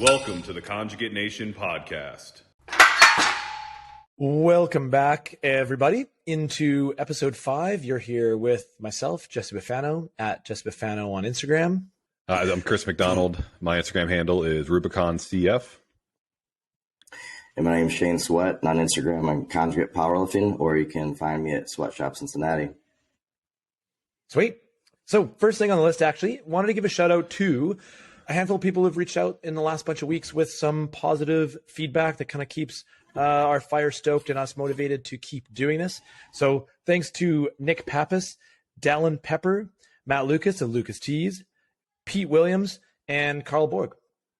Welcome to the Conjugate Nation podcast. Welcome back, everybody, into episode 5. You're here with myself, Jesse Bufano, at Jesse Bufano on Instagram. I'm Chris McDonald. My Instagram handle is RubiconCF. And my name is Shane Sweat, and on Instagram I'm Conjugate Powerlifting, or you can find me at Sweatshop Cincinnati. Sweet. So first thing on the list, actually, wanted to give a shout out to a handful of people who've reached out in the last bunch of weeks with some positive feedback that kind of keeps our fire stoked and us motivated to keep doing this. So thanks to Nick Pappas, Dallin Pepper, Matt Lucas of Lucas Tees, Pete Williams, and Carl Borg.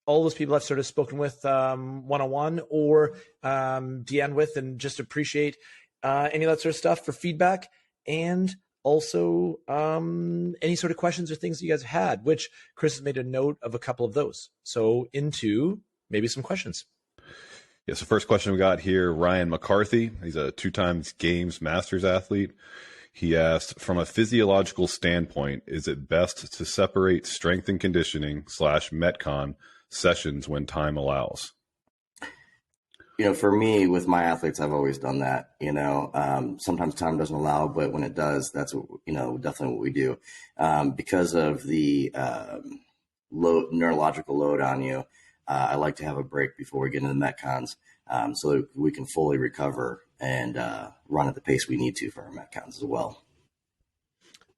All those people I've sort of spoken with one-on-one or DM'd with, and just appreciate any of that sort of stuff for feedback, and also any sort of questions or things you guys had, which Chris has made a note of a couple of those. So into maybe some questions. Yeah, so first question we got here, Ryan McCarthy. He's a 2-time Games Masters athlete. He asked, from a physiological standpoint, is it best to separate strength and conditioning / Metcon sessions when time allows? You know, for me, with my athletes, I've always done that. Sometimes time doesn't allow, but when it does, that's definitely what we do. Because of the neurological load on you, I like to have a break before we get into the Metcons, so that we can fully recover and run at the pace we need to for our Metcons as well.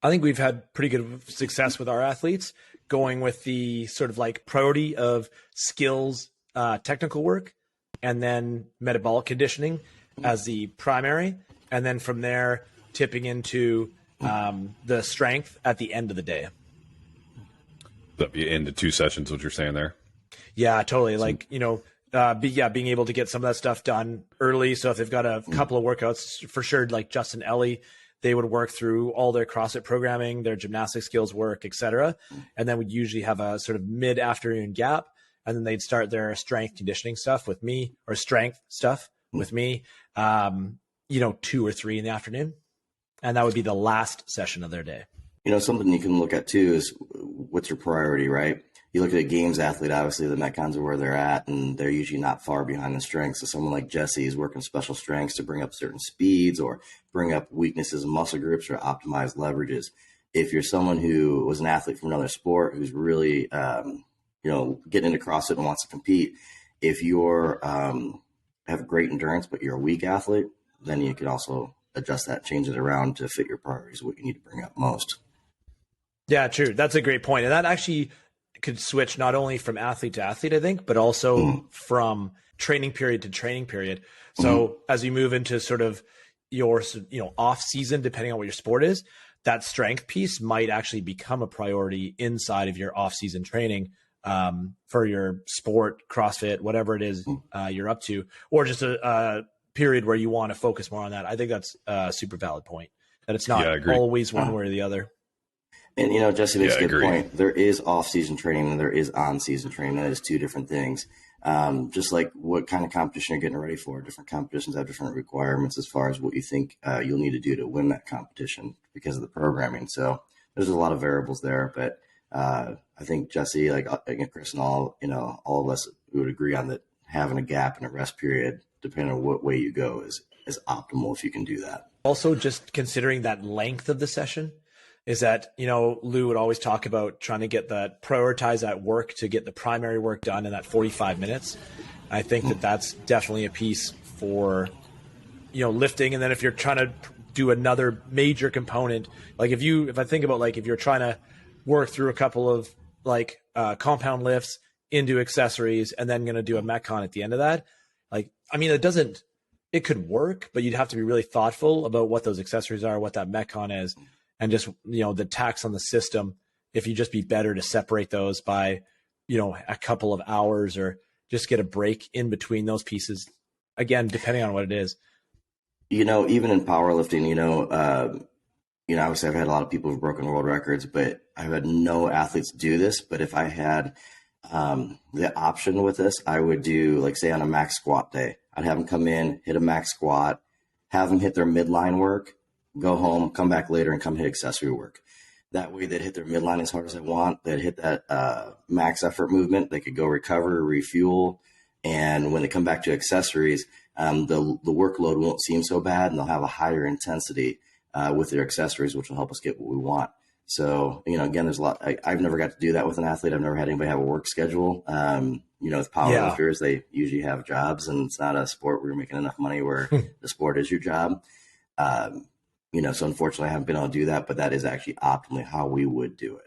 I think we've had pretty good success with our athletes going with the sort of like priority of skills, technical work, and then metabolic conditioning as the primary. And then from there, tipping into the strength at the end of the day. That'd be into 2 sessions, what you're saying there? Yeah, totally. Being able to get some of that stuff done early. So if they've got a couple of workouts, for sure, like Justin Ellie, they would work through all their CrossFit programming, their gymnastic skills work, etc. And then we'd usually have a sort of mid-afternoon gap. And then they'd start their strength conditioning stuff with me, or strength stuff with me, 2 or 3 in the afternoon. And that would be the last session of their day. Something you can look at too is what's your priority, right? You look at a games athlete, obviously the Metcons are where they're at, and they're usually not far behind the strengths. So someone like Jesse is working special strengths to bring up certain speeds or bring up weaknesses in muscle groups or optimize leverages. If you're someone who was an athlete from another sport who's really, getting into CrossFit and wants to compete, if you're have great endurance but you're a weak athlete, then you can also adjust that, change it around to fit your priorities, what you need to bring up most. Yeah, true. That's a great point. And that actually could switch not only from athlete to athlete, I think, but also from training period to training period. So as you move into sort of your, off season, depending on what your sport is, that strength piece might actually become a priority inside of your off season training for your sport, CrossFit, whatever it is you're up to, or just a period where you want to focus more on that. I think that's a super valid point, that it's not always one way or the other. And, Jesse makes a good point. There is off-season training and there is on-season training. That is 2 different things. Just like what kind of competition you're getting ready for. Different competitions have different requirements as far as what you think you'll need to do to win that competition because of the programming. So there's a lot of variables there. But I think Jesse, like Chris and all of us would agree on that having a gap and a rest period, depending on what way you go, is optimal if you can do that. Also, just considering that length of the session, is that, Lou would always talk about trying to get prioritize that work to get the primary work done in that 45 minutes. I think that that's definitely a piece for, lifting. And then if you're trying to do another major component, like if I think about like, if you're trying to work through a couple of like compound lifts into accessories and then going to do a Metcon at the end of that, it could work, but you'd have to be really thoughtful about what those accessories are, what that Metcon is. And just, the tax on the system, if you just be better to separate those by, a couple of hours, or just get a break in between those pieces, again, depending on what it is. Even in powerlifting, obviously I've had a lot of people who've broken world records, but I've had no athletes do this. But if I had the option with this, I would do, like, say on a max squat day, I'd have them come in, hit a max squat, have them hit their midline work, go home, come back later and come hit accessory work. That way they'd hit their midline as hard as they want. They'd hit that max effort movement. They could go recover, refuel. And when they come back to accessories, the workload won't seem so bad, and they'll have a higher intensity with their accessories, which will help us get what we want. So, again, there's a lot. I've never got to do that with an athlete. I've never had anybody have a work schedule. With powerlifters, they usually have jobs, and it's not a sport where you're making enough money where the sport is your job. So unfortunately I haven't been able to do that, but that is actually optimally how we would do it.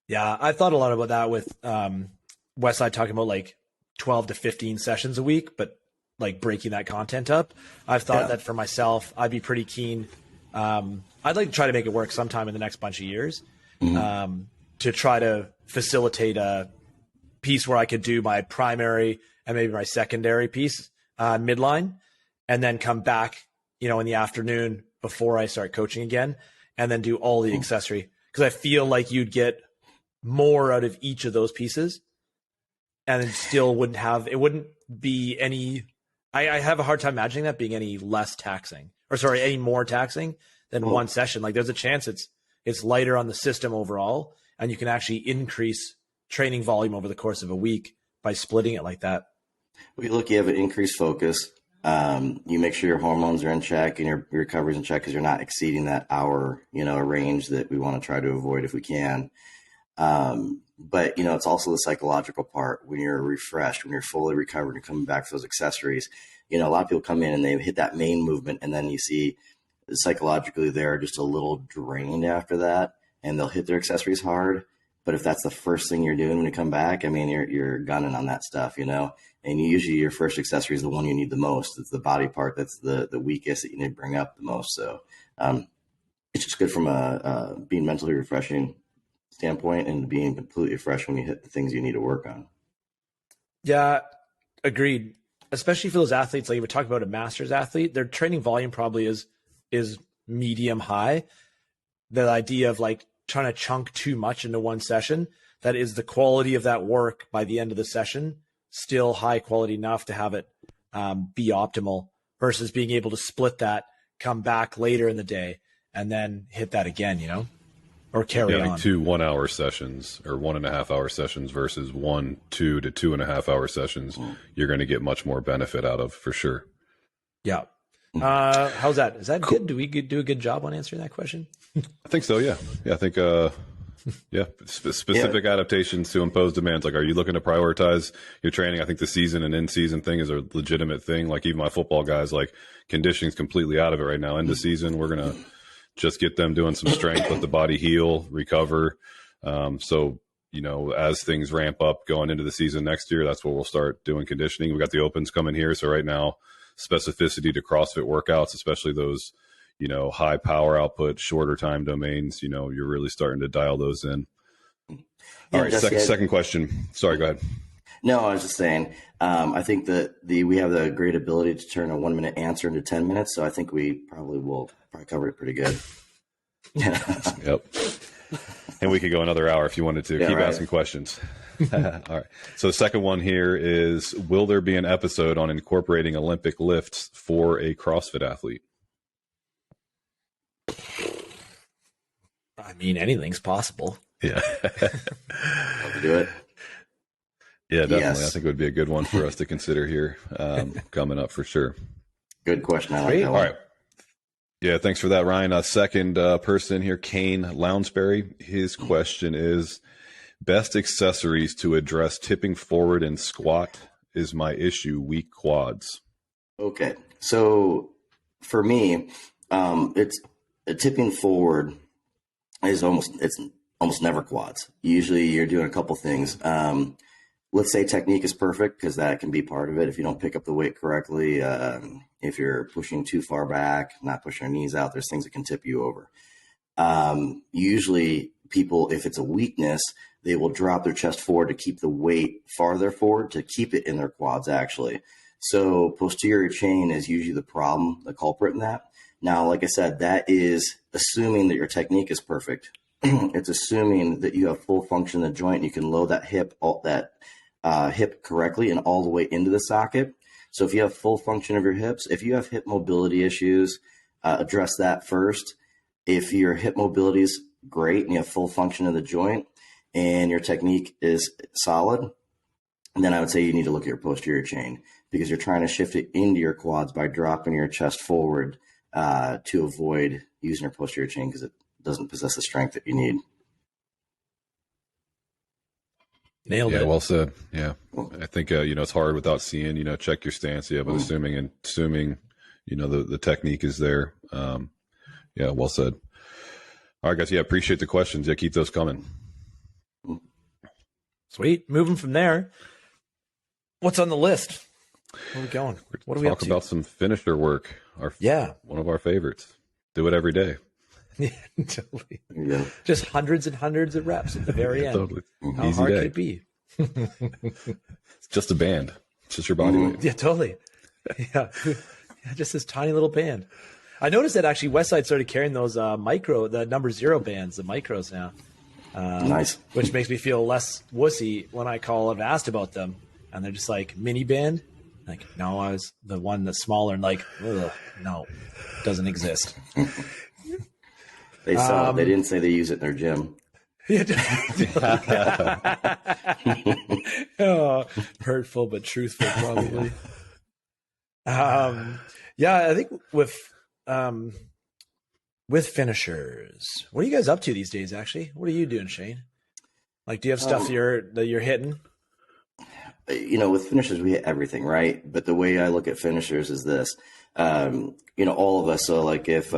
Yeah. I've thought a lot about that with Westside talking about like 12 to 15 sessions a week, but like breaking that content up. I've thought that for myself, I'd be pretty keen. I'd like to try to make it work sometime in the next bunch of years to try to facilitate a piece where I could do my primary and maybe my secondary piece midline, and then come back, in the afternoon before I start coaching again, and then do all the accessory. Because I feel like you'd get more out of each of those pieces, and it still wouldn't be any, I have a hard time imagining that being any more taxing than one session. Like there's a chance it's lighter on the system overall, and you can actually increase training volume over the course of a week by splitting it like that. You have an increased focus. You make sure your hormones are in check and your recovery's in check because you're not exceeding that hour, range that we want to try to avoid if we can. But it's also the psychological part when you're refreshed, when you're fully recovered and coming back for those accessories. A lot of people come in and they hit that main movement, and then you see psychologically they're just a little drained after that, and they'll hit their accessories hard. But if that's the first thing you're doing when you come back, I mean, you're gunning on that stuff, and usually your first accessory is the one you need the most. It's the body part that's the weakest that you need to bring up the most. So it's just good from a being mentally refreshing standpoint and being completely fresh when you hit the things you need to work on. Yeah, agreed. Especially for those athletes, like we talk about a master's athlete, their training volume probably is medium high. The idea of like trying to chunk too much into one session, that is the quality of that work by the end of the session still high quality enough to have it be optimal, versus being able to split that, come back later in the day, and then hit that again, or carry on. I think 2 1-hour sessions or 1.5 hour sessions versus 2 to 2.5 hour sessions, you're going to get much more benefit out of, for sure. Yeah. How's that? Is that cool? Good? Do we do a good job on answering that question? I think so. Yeah. I think, specific adaptations to impose demands. Like, are you looking to prioritize your training? I think the season and in-season thing is a legitimate thing. Like even my football guys, like conditioning's completely out of it right now. End of season, we're going to just get them doing some strength, let the body heal, recover. So, as things ramp up going into the season next year, that's where we'll start doing conditioning. We got the opens coming here. So right now, specificity to CrossFit workouts, especially those, high power output, shorter time domains, you're really starting to dial those in. All right. Second question. Sorry, go ahead. No, I was just saying, I think that we have the great ability to turn a 1-minute answer into 10 minutes. So I think we probably will cover it pretty good. Yep. And we could go another hour if you wanted to. Keep asking questions. All right. So the second one here is, will there be an episode on incorporating Olympic lifts for a CrossFit athlete? I mean, anything's possible. Yeah. I'll do it. Yeah, definitely. Yes. I think it would be a good one for us to consider here coming up for sure. Good question. I like that one. All right. Yeah, thanks for that, Ryan. Second person here, Kane Lounsbury. His question is, best accessories to address tipping forward and squat is my issue, weak quads. Okay. So for me, it's tipping forward is almost never quads. Usually you're doing a couple things. Let's say technique is perfect, because that can be part of it. If you don't pick up the weight correctly, if you're pushing too far back, not pushing your knees out, there's things that can tip you over. Usually people, if it's a weakness, they will drop their chest forward to keep the weight farther forward, to keep it in their quads actually. So posterior chain is usually the problem, the culprit in that. Now, like I said, that is assuming that your technique is perfect. It's assuming that you have full function of the joint. You can load that hip correctly and all the way into the socket. So if you have full function of your hips, if you have hip mobility issues, address that first. If your hip mobility is great and you have full function of the joint and your technique is solid, then I would say you need to look at your posterior chain, because you're trying to shift it into your quads by dropping your chest forward to avoid using your posterior chain because it doesn't possess the strength that you need. Nailed it. Yeah, well said. Yeah. I think, it's hard without seeing, check your stance. Yeah, but assuming, the technique is there. Yeah, well said. All right, guys. Yeah, appreciate the questions. Yeah, keep those coming. Sweet. Moving from there. What's on the list? Where are we going? What are we up to? Talk about some finisher work. One of our favorites. Do it every day. Yeah, totally. Yeah. Just hundreds and hundreds of reps at the very end. Totally. How Easy hard day. could it be? It's just a band. It's just your body weight. Yeah, totally. Yeah. Just this tiny little band. I noticed that actually Westside started carrying those the number 0 bands, the micros now. Nice. Which makes me feel less wussy when I call and asked about them. And they're just like, mini band? Like, no, I was the one that's smaller, and like, ugh, no, doesn't exist. They sell it. They didn't say they use it in their gym. Oh, hurtful but truthful, probably. Yeah, I think with finishers, what are you guys up to these days? Actually, what are you doing, Shane? Like, do you have stuff that you're hitting? With finishers, we hit everything, right? But the way I look at finishers is this. All of us. So like if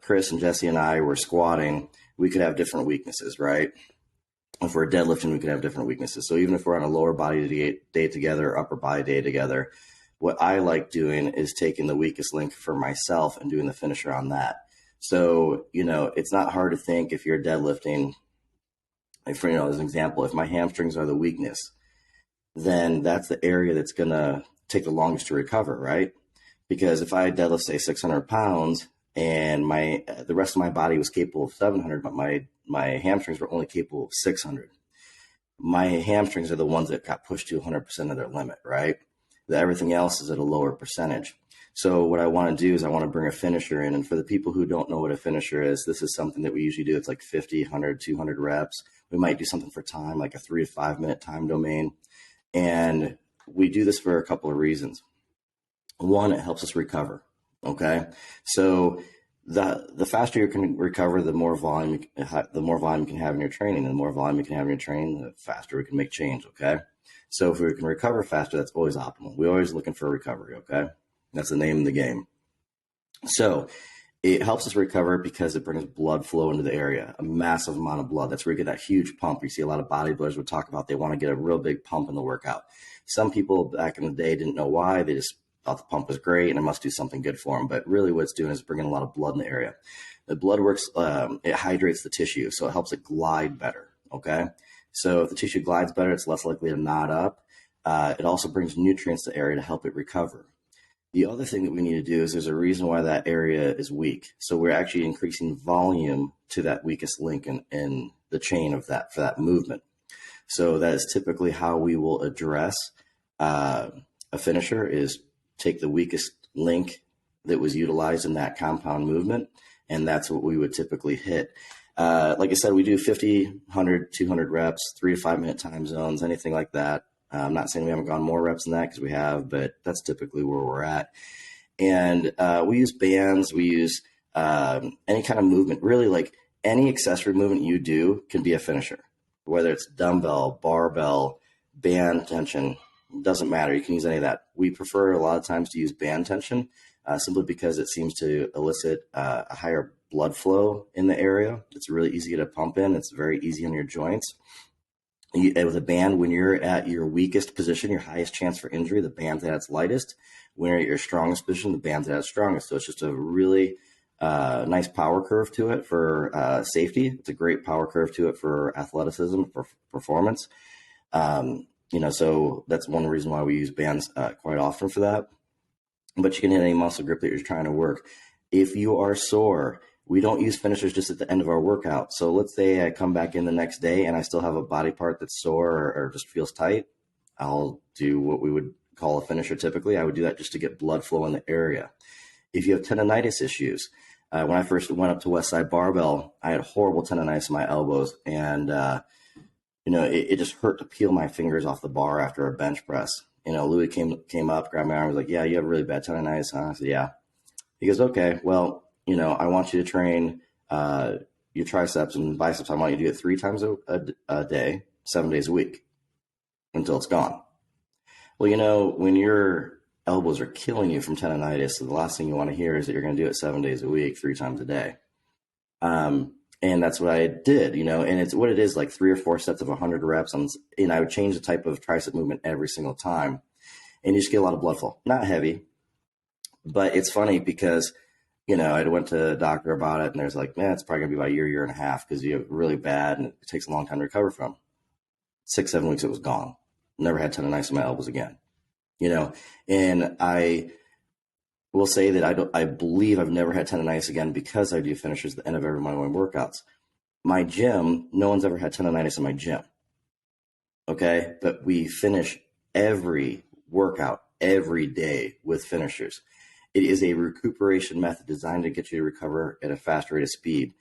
Chris and Jesse and I were squatting, we could have different weaknesses, right? If we're deadlifting, we could have different weaknesses. So even if we're on a lower body day together, or upper body day together, what I like doing is taking the weakest link for myself and doing the finisher on that. So, it's not hard to think if you're deadlifting, like for, as an example, if my hamstrings are the weakness, then that's the area that's going to take the longest to recover, right? Because if I deadlift, say, 600 pounds and the rest of my body was capable of 700, but my hamstrings were only capable of 600, my hamstrings are the ones that got pushed to 100% of their limit, right? Everything else is at a lower percentage. So what I want to do is I want to bring a finisher in. And for the people who don't know what a finisher is, this is something that we usually do. It's like 50, 100, 200 reps. We might do something for time, like a 3 to 5 minute time domain. And we do this for a couple of reasons. One, it helps us recover. Okay. So the faster you can recover, the more volume you can have in your training. The more volume you can have in your training, the faster we can make change. Okay. So if we can recover faster, that's always optimal. We're always looking for recovery. Okay. That's the name of the game. So it helps us recover because it brings blood flow into the area, a massive amount of blood. That's where you get that huge pump. You see a lot of bodybuilders would talk about they want to get a real big pump in the workout. Some people back in the day didn't know why. They just thought the pump was great and it must do something good for them. But really what it's doing is bringing a lot of blood in the area. The blood works, it hydrates the tissue, so it helps it glide better. Okay. So if the tissue glides better, it's less likely to knot up. It also brings nutrients to the area to help it recover. The other thing that we need to do is there's a reason why that area is weak. So we're actually increasing volume to that weakest link in the chain of that for that movement. So that is typically how we will address a finisher, is take the weakest link that was utilized in that compound movement. And that's what we would typically hit. Like I said, we do 50, 100, 200 reps, 3 to 5 minute time zones, anything like that. I'm not saying we haven't gone more reps than that, because we have, but that's typically where we're at. And we use bands. We use any kind of movement. Really, like any accessory movement you do can be a finisher, whether it's dumbbell, barbell, band tension, doesn't matter. You can use any of that. We prefer a lot of times to use band tension simply because it seems to elicit a higher blood flow in the area. It's really easy to pump in. It's very easy on your joints. With a band, when you're at your weakest position, your highest chance for injury, the band's at its lightest. When you're at your strongest position, the band's at its strongest. So it's just a really nice power curve to it for safety. It's a great power curve to it for athleticism, for performance. So that's one reason why we use bands quite often for that. But you can hit any muscle group that you're trying to work. If you are sore, we don't use finishers just at the end of our workout. So let's say I come back in the next day and I still have a body part that's sore or just feels tight. I'll do what we would call a finisher typically. I would do that just to get blood flow in the area. If you have tendonitis issues, When I first went up to Westside Barbell, I had horrible tendonitis in my elbows, and it just hurt to peel my fingers off the bar after a bench press. Louis came up, grabbed my arm, was like, "Yeah, you have really bad tendonitis, huh?" I said, "Yeah." He goes, "Okay, well, I want you to train your triceps and biceps. I want you to do it 3 times a day, 7 days a week until it's gone." Well, when your elbows are killing you from tendonitis, the last thing you want to hear is that you're going to do it 7 days a week, 3 times a day. And that's what I did, and it's what it is, like 3 or 4 sets of 100 reps. And I would change the type of tricep movement every single time. And you just get a lot of blood flow. Not heavy, but it's funny because, I went to a doctor about it, and there's like, man, it's probably going to be about a year and a half because you have really bad and it takes a long time to recover from. 6-7 weeks, it was gone. Never had tendonitis in my elbows again, and I will say that I believe I've never had tendonitis again because I do finishers at the end of every one of my workouts. My gym, no one's ever had tendonitis in my gym. Okay. But we finish every workout every day with finishers. It is a recuperation method designed to get you to recover at a faster rate of speed.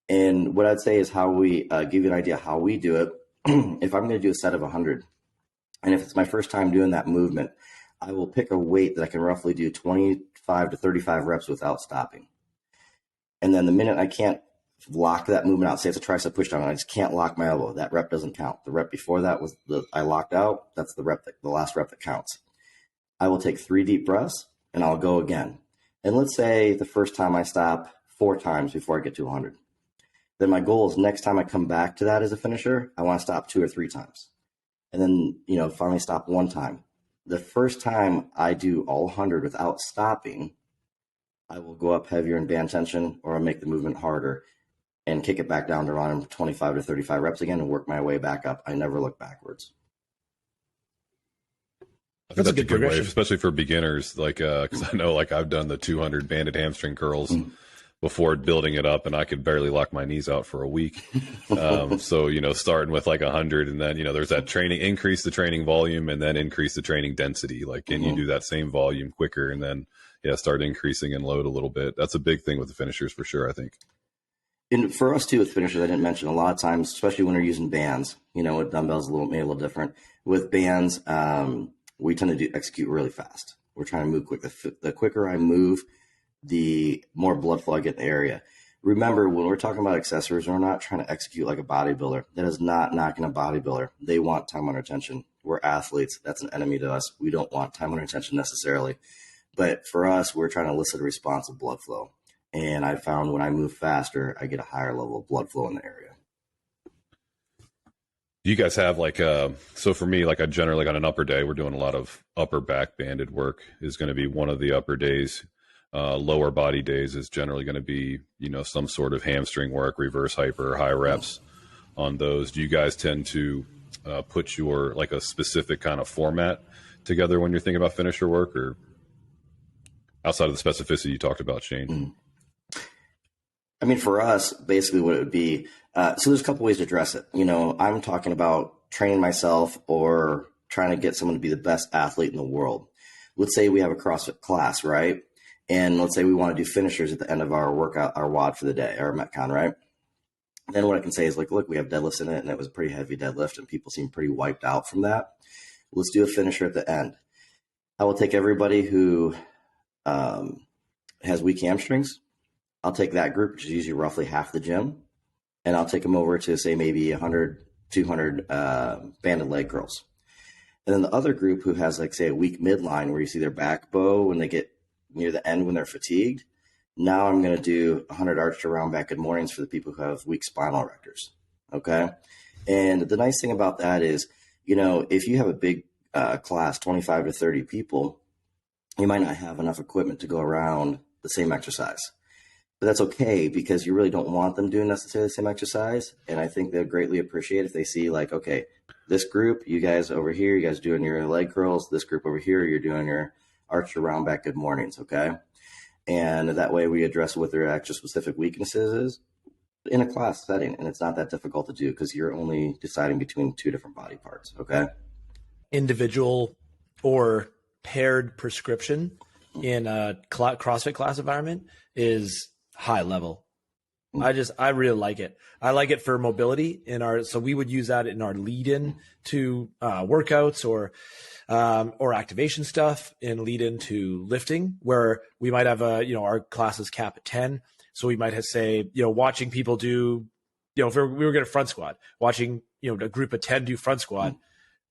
And what I'd say is how we give you an idea how we do it. If I'm going to do a set of 100, and if it's my first time doing that movement, I will pick a weight that I can roughly do 25 to 35 reps without stopping. And then the minute I can't lock that movement out, say it's a tricep push down, I just can't lock my elbow, that rep doesn't count. The rep before that was I locked out. That's the last rep that counts. I will take 3 deep breaths and I'll go again. And let's say the first time I stop 4 times before I get to 100. Then my goal is next time I come back to that as a finisher, I want to stop 2 or 3 times. And then, finally stop 1 time. The first time I do all 100 without stopping, I will go up heavier in band tension, or I'll make the movement harder and kick it back down to around 25 to 35 reps again and work my way back up. I never look backwards. I think that's a good way, especially for beginners. Because I know, I've done the 200 banded hamstring curls before building it up, and I could barely lock my knees out for a week. So, starting with 100, and then, there's that training, increase the training volume and then increase the training density. Can you do that same volume quicker and then, start increasing and load a little bit? That's a big thing with the finishers for sure, I think. And for us too, with finishers, I didn't mention a lot of times, especially when we're using bands, with dumbbells, maybe a little different. With bands, we tend to execute really fast. We're trying to move quick. The quicker I move, the more blood flow I get in the area. Remember, when we're talking about accessories, we're not trying to execute like a bodybuilder. That is not knocking a bodybuilder. They want time under tension. We're athletes. That's an enemy to us. We don't want time under tension necessarily. But for us, we're trying to elicit a response of blood flow. And I found when I move faster, I get a higher level of blood flow in the area. Do you guys have so for me, I generally on an upper day, we're doing a lot of upper back banded work is going to be one of the upper days. Lower body days is generally going to be, some sort of hamstring work, reverse hyper, high reps on those. Do you guys tend to put your a specific kind of format together when you're thinking about finisher work, or outside of the specificity you talked about, Shane? I mean, for us, basically what it would be, so there's a couple ways to address it. I'm talking about training myself or trying to get someone to be the best athlete in the world. Let's say we have a CrossFit class, right? And let's say we want to do finishers at the end of our workout, our WOD for the day, our Metcon, right? Then what I can say is look, we have deadlifts in it, and it was a pretty heavy deadlift, and people seem pretty wiped out from that. Let's do a finisher at the end. I will take everybody who has weak hamstrings. I'll take that group, which is usually roughly half the gym, and I'll take them over to, say, maybe 100, 200 banded leg curls. And then the other group who has, say, a weak midline where you see their back bow when they get near the end when they're fatigued. Now I'm going to do 100 arched or round back good mornings for the people who have weak spinal erectors. Okay. And the nice thing about that is, if you have a big class, 25 to 30 people, you might not have enough equipment to go around the same exercise. But that's okay because you really don't want them doing necessarily the same exercise. And I think they'll greatly appreciate if they see okay, this group, you guys over here, you guys doing your leg curls. This group over here, you're doing your arch or round back good mornings, okay? And that way we address what their actual specific weaknesses is in a class setting. And it's not that difficult to do because you're only deciding between 2 different body parts, okay? Individual or paired prescription in a CrossFit class environment is high level. I really like it. I like it for mobility so we would use that in our lead in to workouts or activation stuff and lead into lifting, where we might have our classes cap at 10. So we might have say, watching people do, if we were going to front squat, watching, a group of 10 do front squat.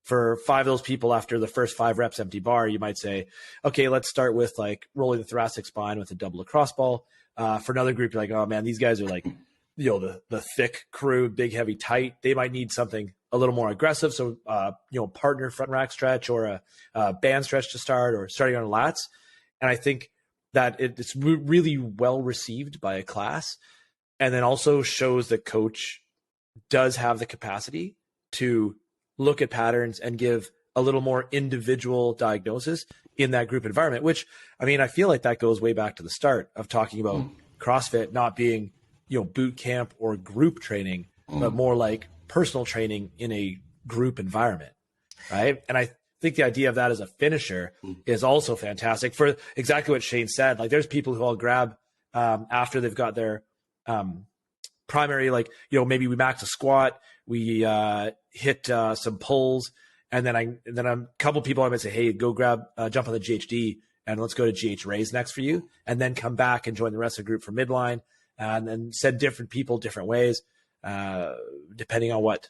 For 5 of those people after the first 5 reps empty bar, you might say, okay, let's start with like rolling the thoracic spine with a double lacrosse ball. For another group, you're like, oh man, these guys are like, the thick crew, big, heavy, tight. They might need something a little more aggressive. So, partner front rack stretch or a band stretch to start, or starting on lats. And I think that it's really well received by a class, and then also shows that coach does have the capacity to look at patterns and give a little more individual diagnosis in that group environment, which, I mean, I feel like that goes way back to the start of talking about CrossFit not being, boot camp or group training, but more like personal training in a group environment. Right. And I think the idea of that as a finisher is also fantastic for exactly what Shane said. Like, there's people who all grab after they've got their primary, like, maybe we max a squat, we hit some pulls, and then a couple people I might say, hey, go grab jump on the GHD and let's go to GH raise next for you, and then come back and join the rest of the group for midline, and then send different people different ways depending on what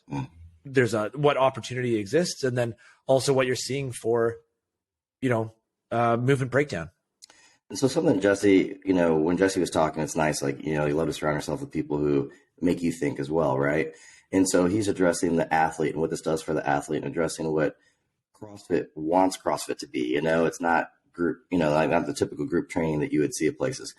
what opportunity exists, and then also what you're seeing for movement breakdown. And so something Jesse, when Jesse was talking, it's nice, like, you love to surround yourself with people who make you think as well, right? And so he's addressing the athlete and what this does for the athlete, and addressing what CrossFit wants CrossFit to be. It's not group, like not the typical group training that you would see at places.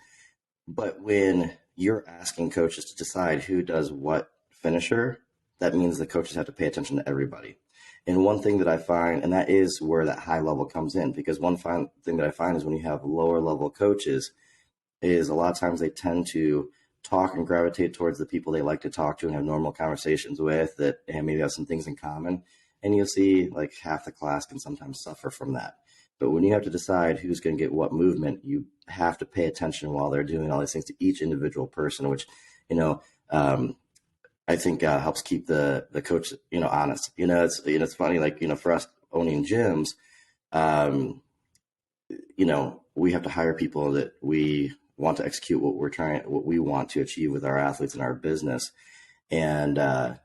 But when you're asking coaches to decide who does what finisher, that means the coaches have to pay attention to everybody. And one thing that I find, and that is where that high level comes in, because one thing that I find is when you have lower level coaches, is a lot of times they tend to talk and gravitate towards the people they like to talk to and have normal conversations with, that and maybe have some things in common. And you'll see like half the class can sometimes suffer from that. But when you have to decide who's going to get what movement, you have to pay attention while they're doing all these things to each individual person, which, I think helps keep the coach, honest. It's funny, like, for us owning gyms, we have to hire people that we want to execute what we want to achieve with our athletes and our business. And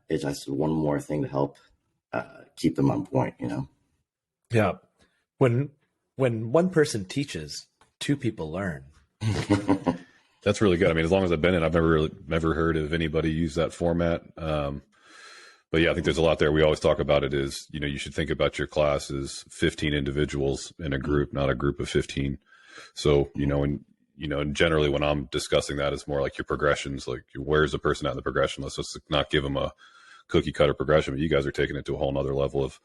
it's just one more thing to help keep them on point, Yeah. When one person teaches, 2 people learn. That's really good. I mean, as long as I've been in, I've never heard of anybody use that format. But yeah, I think there's a lot there. We always talk about it is, you should think about your class as 15 individuals in a group, not a group of 15. So, and generally when I'm discussing that, it's more like your progressions, like where's the person at in the progression? Let's just not give them a cookie cutter progression, but you guys are taking it to a whole nother level of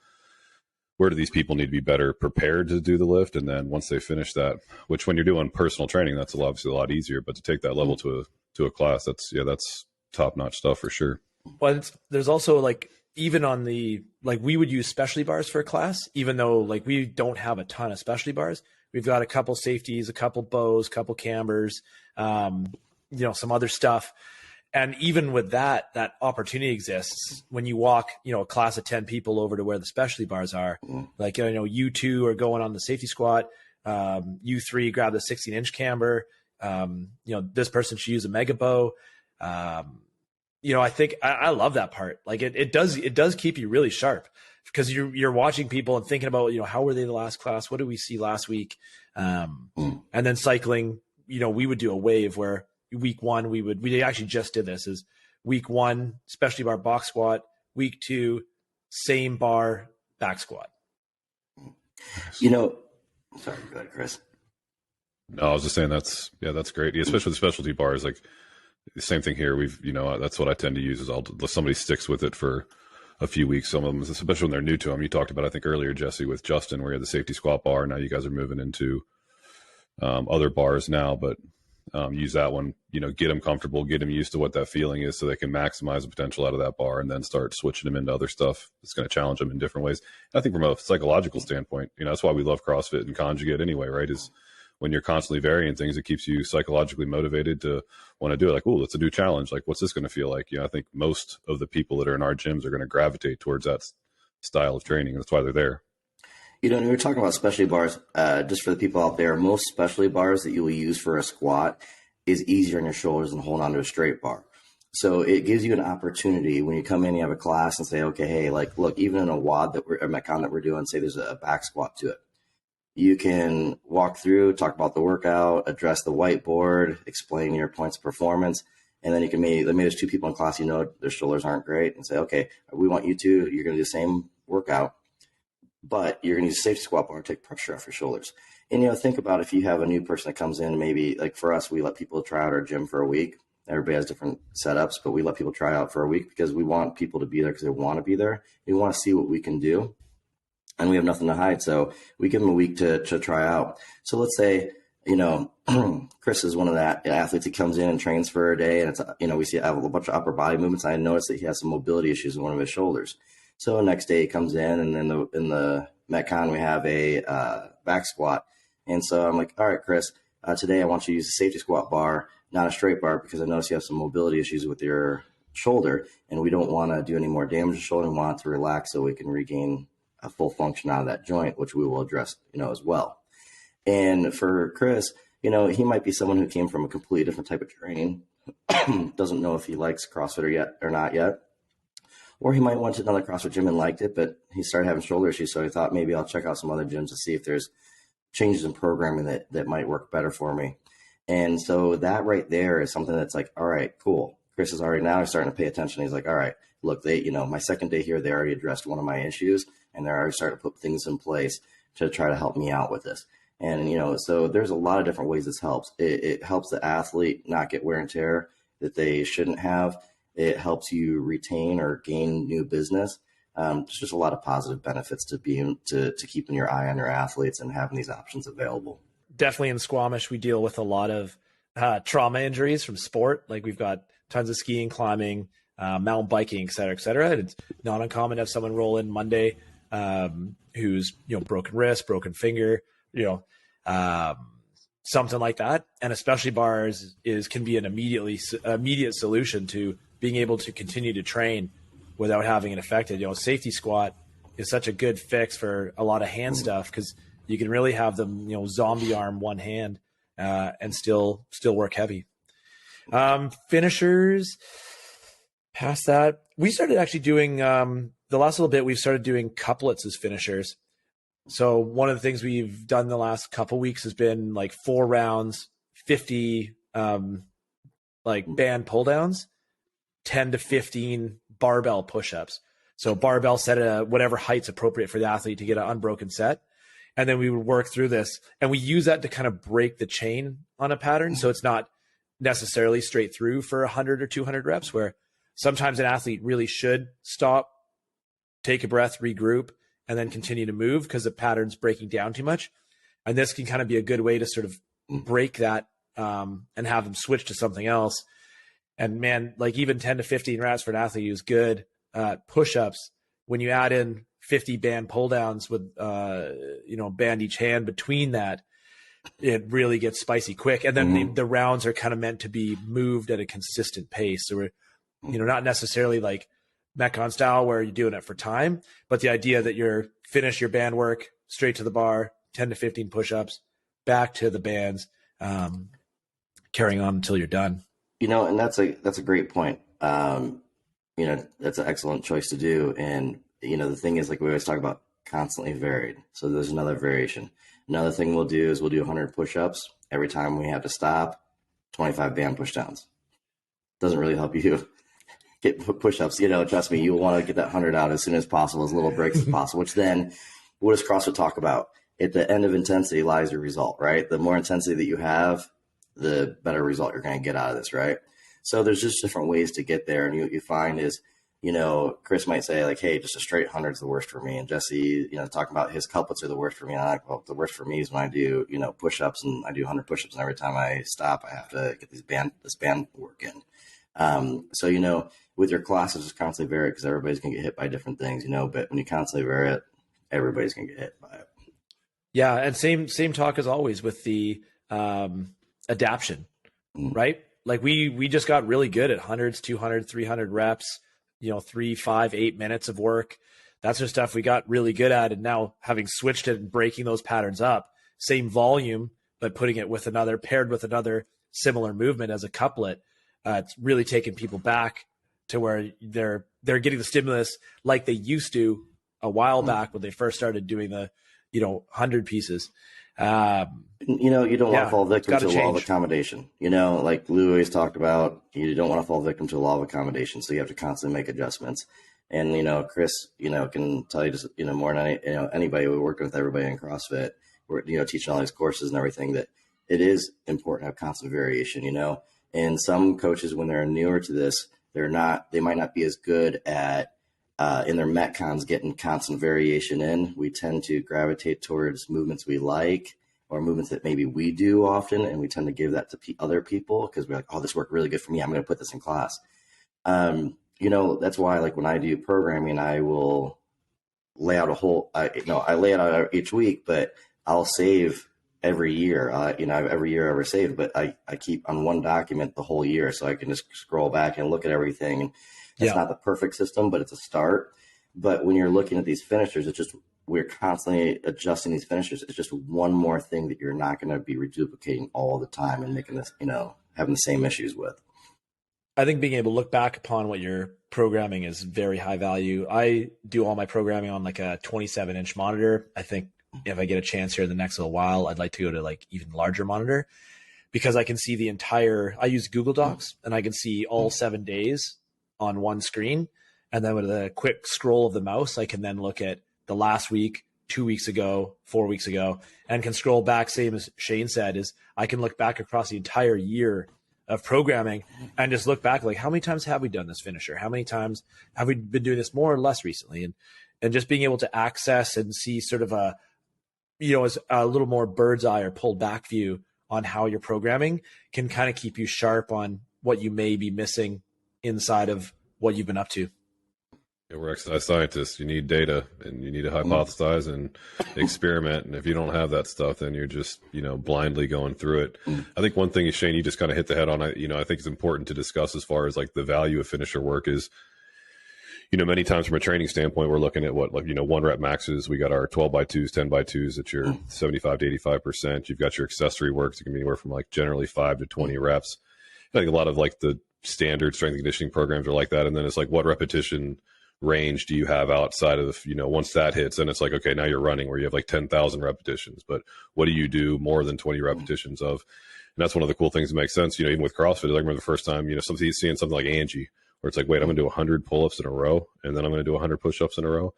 where do these people need to be better prepared to do the lift? And then once they finish that, which when you're doing personal training, that's obviously a lot easier, but to take that level to a class, that's top notch stuff for sure. Well, there's also like, even on the, like, we would use specialty bars for a class, even though like we don't have a ton of specialty bars. We've got a couple safeties, a couple bows, a couple cambers, some other stuff. And even with that opportunity exists when you walk, a class of 10 people over to where the specialty bars are. Like, you 2 are going on the safety squat. You 3 grab the 16-inch camber. This person should use a mega bow. I think I love that part. Like it does keep you really sharp, because you're watching people and thinking about, how were they the last class? What did we see last week? And then cycling, we would do a wave where week 1, we actually just did this, is week 1, specialty bar box squat, week 2, same bar back squat. Sorry, go ahead, Chris. No, I was just saying that's great. Yeah, especially with specialty bars, like the same thing here. That's what I tend to use is somebody sticks with it for a few weeks. Some of them, especially when they're new to them. You talked about, I think earlier, Jesse, with Justin, where you had the safety squat bar. Now you guys are moving into other bars now, but use that one, get them comfortable, get them used to what that feeling is so they can maximize the potential out of that bar, and then start switching them into other stuff that's going to challenge them in different ways. And I think from a psychological standpoint, that's why we love CrossFit and Conjugate anyway, right? Is when you're constantly varying things, it keeps you psychologically motivated to want to do it. Like, oh, it's a new challenge. Like, what's this going to feel like? I think most of the people that are in our gyms are going to gravitate towards that style of training. That's why they're there. When we were talking about specialty bars, just for the people out there, most specialty bars that you will use for a squat is easier on your shoulders than holding onto a straight bar. So it gives you an opportunity when you come in, you have a class and say, okay, hey, like, look, even in a WOD a Metcon that we're doing, say there's a back squat to it. You can walk through, talk about the workout, address the whiteboard, explain your points of performance. And then you can maybe there's two people in class, their shoulders aren't great, and say, okay, we want you to, you're going to do the same workout, but you're going to use a safety squat bar to take pressure off your shoulders. And, think about if you have a new person that comes in, maybe like for us, we let people try out our gym for a week. Everybody has different setups, but we let people try out for a week because we want people to be there because they want to be there. We want to see what we can do, and we have nothing to hide. So we give them a week to try out. So let's say, Chris is one of the athletes. He comes in and trains for a day, and it's, we see a bunch of upper body movements. I noticed that he has some mobility issues in one of his shoulders. So the next day he comes in, and in the Metcon we have a back squat. And so I'm like, all right, Chris, today I want you to use a safety squat bar, not a straight bar, because I notice you have some mobility issues with your shoulder, and we don't want to do any more damage to the shoulder. We want it to relax so we can regain a full function out of that joint, which we will address, as well. And for Chris, he might be someone who came from a completely different type of training, doesn't know if he likes CrossFit or not yet. Or he might went to another CrossFit gym and liked it, but he started having shoulder issues. So he thought maybe I'll check out some other gyms to see if there's changes in programming that might work better for me. And so that right there is something that's like, all right, cool. Chris is already now starting to pay attention. He's like, all right, look, my second day here, they already addressed one of my issues, and they're already starting to put things in place to try to help me out with this. And, so there's a lot of different ways this helps. It helps the athlete not get wear and tear that they shouldn't have. It helps you retain or gain new business. There's just a lot of positive benefits to keeping your eye on your athletes and having these options available. Definitely in Squamish, we deal with a lot of trauma injuries from sport. Like we've got tons of skiing, climbing, mountain biking, et cetera, et cetera. And it's not uncommon to have someone roll in Monday who's, broken wrist, broken finger, something like that. And especially bars can be an immediate solution to being able to continue to train without having it affected. Safety squat is such a good fix for a lot of hand stuff because you can really have them, zombie arm one hand and still work heavy. Finishers, past that, we started actually doing the last little bit. We've started doing couplets as finishers. So one of the things we've done the last couple weeks has been like 4 rounds, 50 band pull downs, 10 to 15 barbell push-ups. So barbell set at whatever height's appropriate for the athlete to get an unbroken set. And then we would work through this, and we use that to kind of break the chain on a pattern. So it's not necessarily straight through for 100 or 200 reps, where sometimes an athlete really should stop, take a breath, regroup, and then continue to move because the pattern's breaking down too much. And this can kind of be a good way to sort of break that and have them switch to something else. And man, like even 10 to 15 reps for an athlete who's good push-ups, when you add in 50 band pull downs with, band each hand between that, it really gets spicy quick. And then the rounds are kind of meant to be moved at a consistent pace. So we're, not necessarily like Metcon style where you're doing it for time, but the idea that you're finish your band work straight to the bar, 10 to 15 push-ups, back to the bands, carrying on until you're done. And that's a great point. That's an excellent choice to do. And, the thing is, like we always talk about, constantly varied. So there's another variation. Another thing we'll do is we'll do 100 push-ups. Every time we have to stop, 25 band push-downs. Doesn't really help you get push-ups. Trust me, you'll want to get that 100 out as soon as possible, as little breaks as possible, which then, what does CrossFit talk about? At the end of intensity lies your result, right? The more intensity that you have, the better result you're going to get out of this, right? So there's just different ways to get there. And what you find is, Chris might say like, hey, just a straight 100 is the worst for me. And Jesse, talking about his couplets are the worst for me. And I'm like, well, the worst for me is when I do, push-ups, and I do 100 push-ups, and every time I stop, I have to get this band work in. So, with your classes, just constantly vary because everybody's going to get hit by different things, but when you constantly vary it, everybody's going to get hit by it. Yeah, and same talk as always with the adaption, right? Like we just got really good at hundreds, 200, 300 reps, 3, 5, 8 minutes of work. That's just stuff we got really good at. And now having switched it and breaking those patterns up, same volume, but putting it with another paired with another similar movement as a couplet, it's really taken people back to where they're getting the stimulus like they used to a while back when they first started doing the 100 pieces. You don't want to fall victim to a law of change. accommodation. Like Lou always talked about, you don't want to fall victim to a law of accommodation. So you have to constantly make adjustments. And, Chris, can tell you just, more than anybody. We're working with everybody in CrossFit. We're, teaching all these courses and everything, that it is important to have constant variation, and some coaches, when they're newer to this, they might not be as good at, in their Metcons, getting constant variation in. We tend to gravitate towards movements we like, or movements that maybe we do often, and we tend to give that to other people because we're like, oh, this worked really good for me, I'm going to put this in class. That's why, like, when I do programming, I will lay out I lay it out each week, but I'll save every year. Every year I ever saved, but I keep on one document the whole year, so I can just scroll back and look at everything. And it's not the perfect system, but it's a start. But when you're looking at these finishers, we're constantly adjusting these finishers. It's just one more thing that you're not going to be reduplicating all the time and making this, having the same issues with. I think being able to look back upon what you're programming is very high value. I do all my programming on like a 27-inch monitor. I think if I get a chance here in the next little while, I'd like to go to like even larger monitor, because I can see I use Google Docs and I can see all 7 days on one screen. And then with a quick scroll of the mouse, I can then look at the last week, 2 weeks ago, 4 weeks ago, and can scroll back. Same as Shane said, is I can look back across the entire year of programming and just look back, like, how many times have we done this finisher? How many times have we been doing this more or less recently? And just being able to access and see sort of as a little more bird's eye or pulled back view on how you're programming can kind of keep you sharp on what you may be missing inside of what you've been up to. Yeah, we're exercise scientists. You need data, and you need to hypothesize and experiment. And if you don't have that stuff, then you're just, blindly going through it. I think one thing is, Shane, you just kind of hit the head on. I think it's important to discuss as far as like the value of finisher work is, many times from a training standpoint, we're looking at what, like, 1 rep maxes. We got our 12 by 2s, 10 by 2s at your 75 to 85%. You've got your accessory works. It can be anywhere from like generally 5 to 20 reps. I think a lot of like the standard strength and conditioning programs are like that. And then it's like, what repetition range do you have outside of the, once that hits, then it's like, okay, now you're running where you have like 10,000 repetitions, but what do you do more than 20 repetitions of? And that's one of the cool things that makes sense. Even with CrossFit, I remember the first time, seeing something like Angie, where it's like, wait, I'm going to do 100 pull-ups in a row, and then I'm going to do 100 push-ups in a row.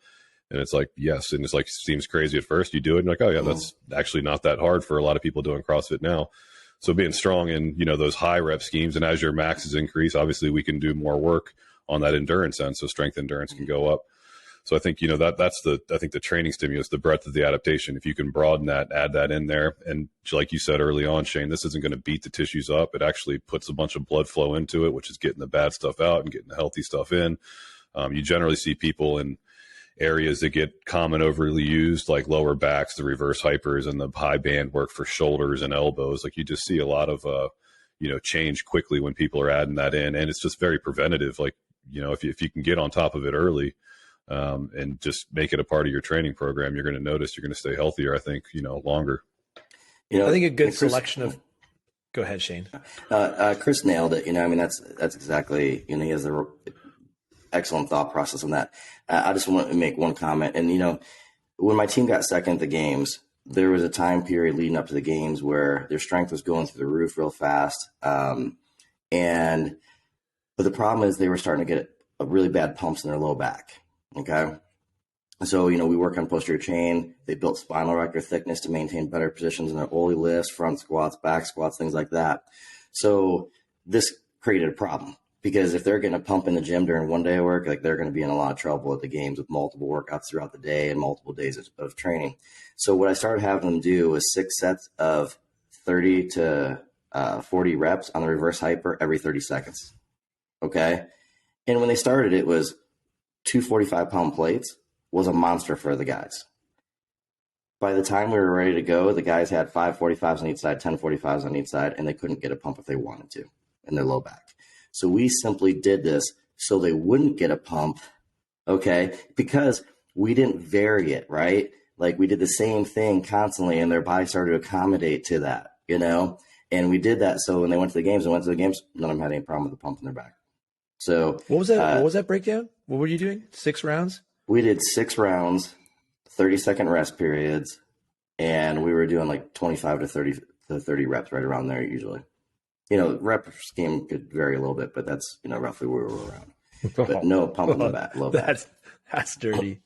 And it's like, yes. And it's like, seems crazy at first. You do it and like, oh yeah, that's actually not that hard for a lot of people doing CrossFit now. So being strong in, those high rep schemes, and as your maxes increase, obviously we can do more work on that endurance end, so strength endurance can go up. So I think that's the training stimulus, the breadth of the adaptation. If you can broaden that, add that in there, and like you said early on, Shane, this isn't going to beat the tissues up. It actually puts a bunch of blood flow into it, which is getting the bad stuff out and getting the healthy stuff in. You generally see people in areas that get common overly used, like lower backs, the reverse hypers, and the high band work for shoulders and elbows. Like you just see a lot of change quickly when people are adding that in, and it's just very preventative. Like, if you can get on top of it early, and just make it a part of your training program, you're going to notice you're going to stay healthier, I think, longer. I think a good selection of, go ahead, Shane. Chris nailed it. That's exactly, he has an excellent thought process on that. I just want to make one comment. And, when my team got second at the games, there was a time period leading up to the games where their strength was going through the roof real fast. But the problem is they were starting to get a really bad pumps in their low back. Okay. So, we work on posterior chain. They built spinal erector thickness to maintain better positions in their Ollie lifts, front squats, back squats, things like that. So this created a problem, because if they're getting a pump in the gym during one day of work, like, they're going to be in a lot of trouble at the games with multiple workouts throughout the day and multiple days of training. So what I started having them do was 6 sets of 30 to 40 reps on the reverse hyper every 30 seconds. Okay. And when they started, it was 2 45-pound plates was a monster for the guys. By the time we were ready to go, the guys had 545s on each side, 1045s on each side, and they couldn't get a pump if they wanted to in their low back. So we simply did this so they wouldn't get a pump, okay? Because we didn't vary it, right? Like we did the same thing constantly, and their body started to accommodate to that, you know? And we did that so when they went to the games, none of them had any problem with the pump in their back. So what was that? What was that breakdown? What were you doing? 6 rounds? We did 6 rounds, 30-second rest periods, and we were doing like 25 to 30 reps right around there usually. You know, rep scheme could vary a little bit, but that's, you know, roughly where we were around. But no pump in the back, low back. That's dirty.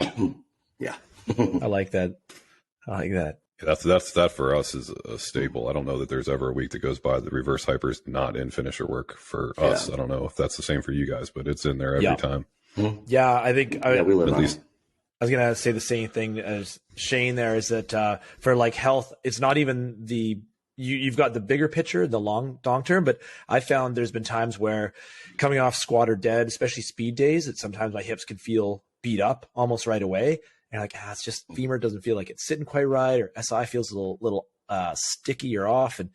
Yeah. I like that. Yeah, that's that for us is a staple. I don't know that there's ever a week that goes by that reverse hyper is not in finisher work for us. I don't know if that's the same for you guys, but it's in there every time. Yeah, I think we live at on least. it. I was gonna say the same thing as Shane. There is that for like health, it's not even you've got the bigger picture, the long term. But I found there's been times where coming off squat or dead, especially speed days, that sometimes my hips can feel beat up almost right away. And like, it's just femur doesn't feel like it's sitting quite right, or SI feels a little sticky or off. And